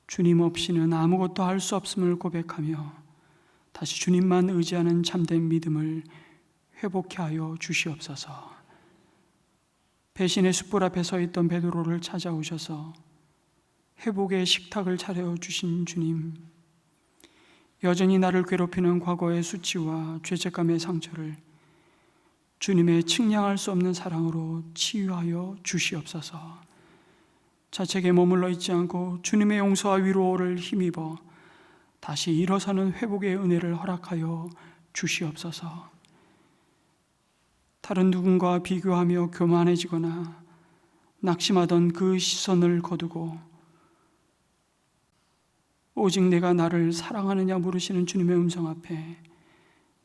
주님 없이는 아무것도 할 수 없음을 고백하며 다시 주님만 의지하는 참된 믿음을 회복케 하여 주시옵소서. 배신의 숯불 앞에 서 있던 베드로를 찾아오셔서 회복의 식탁을 차려 주신 주님, 여전히 나를 괴롭히는 과거의 수치와 죄책감의 상처를 주님의 측량할 수 없는 사랑으로 치유하여 주시옵소서. 자책에 머물러 있지 않고 주님의 용서와 위로를 힘입어 다시 일어서는 회복의 은혜를 허락하여 주시옵소서. 다른 누군가와 비교하며 교만해지거나 낙심하던 그 시선을 거두고 오직 내가 나를 사랑하느냐 물으시는 주님의 음성 앞에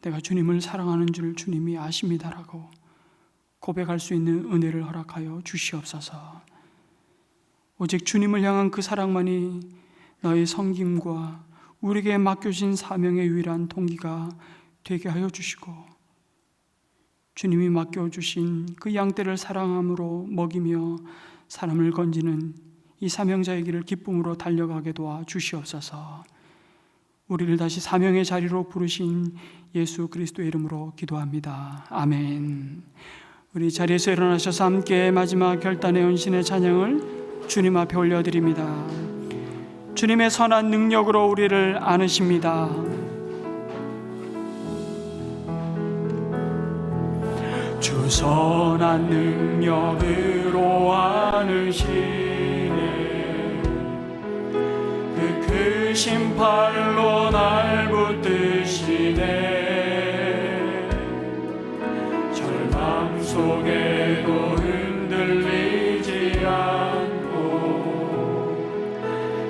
내가 주님을 사랑하는 줄 주님이 아십니다라고 고백할 수 있는 은혜를 허락하여 주시옵소서. 오직 주님을 향한 그 사랑만이 너의 섬김과 우리에게 맡겨진 사명의 유일한 동기가 되게 하여 주시고, 주님이 맡겨주신 그 양떼를 사랑함으로 먹이며 사람을 건지는 이 사명자의 길을 기쁨으로 달려가게 도와 주시옵소서. 우리를 다시 사명의 자리로 부르신 예수 그리스도의 이름으로 기도합니다. 아멘. 우리 자리에서 일어나셔서 함께 마지막 결단의 헌신의 찬양을 주님 앞에 올려드립니다. 주님의 선한 능력으로 우리를 안으십니다. 주 선한 능력으로 안으시네. 그 크신 팔로 날 붙드시네. 절망 속에도 흔들리지 않고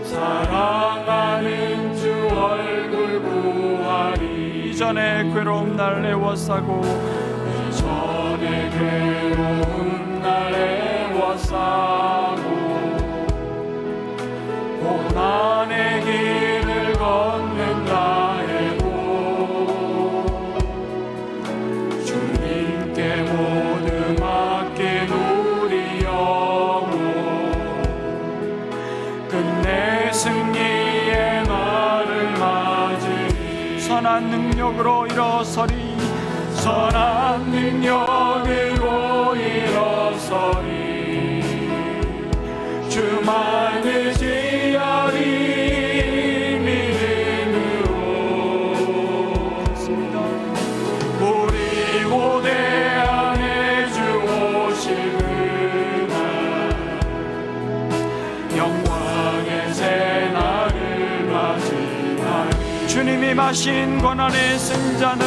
사랑하는 주 얼굴 보아리. 이전에 괴로움 날 애워싸고 이전에 괴로움 날 애워싸고 고난의 길을 걷는다 해도 주님께 모두 맡긴 우리 영혼 끝내 승리의 날을 맞으리. 선한 능력으로 일어서리. 선한 능력으로 일어서리. 주만 의지하리. 믿음으로 우리 고대 안에 주 오실 그날 주님이 마신 고난의 승잔을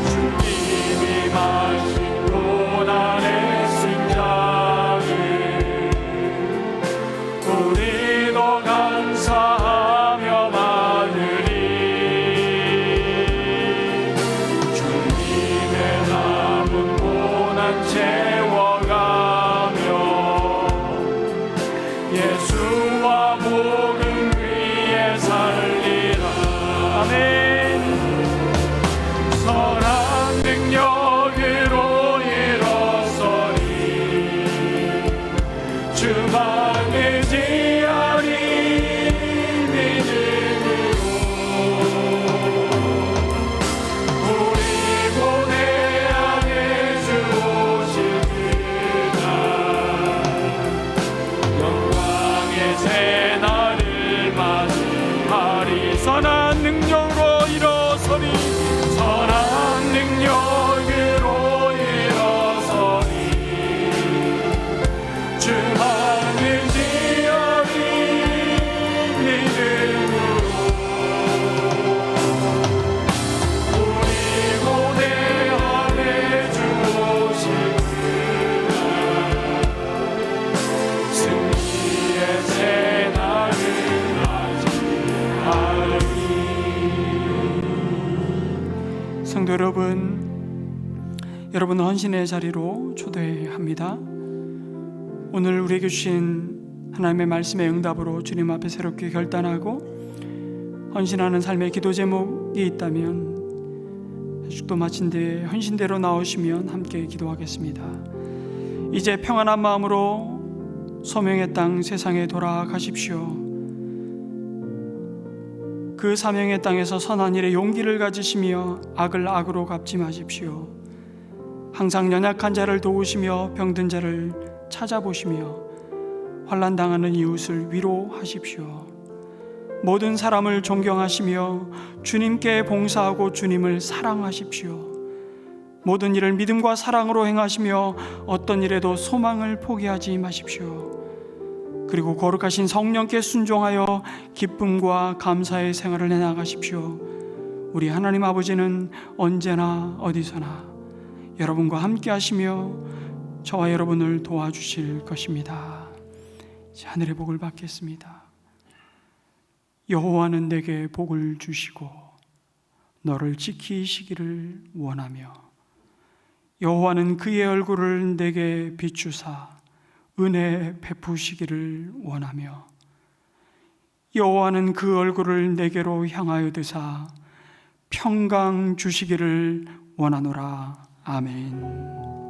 주님이 마신 고난의 승잔을 우리도 감사하며 받으리. 주님의 남은 고난 채워가며 예수와 복음 위에 살리라. 아멘. 선한 능력으로 일어서리 주만 의지하리 믿음으로 우리 고뇌 안에 주 오실 그날 영광의 새날을 맞이하리. 선한 능력으로 일어서리 선한 능력으로 일어서리 주만 의지하리 믿음으로 우리 고뇌 안에 주 오실 그날 승리의 새날을 맞이하리. 성도 여러분 헌신의 자리로 초대합니다. 오늘 우리에게 주신 하나님의 말씀의 응답으로 주님 앞에 새롭게 결단하고 헌신하는 삶의 기도 제목이 있다면 축도 마친 뒤에 헌신대로 나오시면 함께 기도하겠습니다. 이제 평안한 마음으로 소명의 땅 세상에 돌아가십시오. 그 사명의 땅에서 선한 일에 용기를 가지시며 악을 악으로 갚지 마십시오. 항상 연약한 자를 도우시며 병든 자를 찾아보시며 환난 당하는 이웃을 위로하십시오. 모든 사람을 존경하시며 주님께 봉사하고 주님을 사랑하십시오. 모든 일을 믿음과 사랑으로 행하시며 어떤 일에도 소망을 포기하지 마십시오. 그리고 거룩하신 성령께 순종하여 기쁨과 감사의 생활을 해나가십시오. 우리 하나님 아버지는 언제나 어디서나 여러분과 함께 하시며 저와 여러분을 도와주실 것입니다. 하늘의 복을 받겠습니다. 여호와는 내게 복을 주시고 너를 지키시기를 원하며 여호와는 그의 얼굴을 내게 비추사 은혜 베푸시기를 원하며 여호와는 그 얼굴을 내게로 향하여 드사 평강 주시기를 원하노라. 아멘.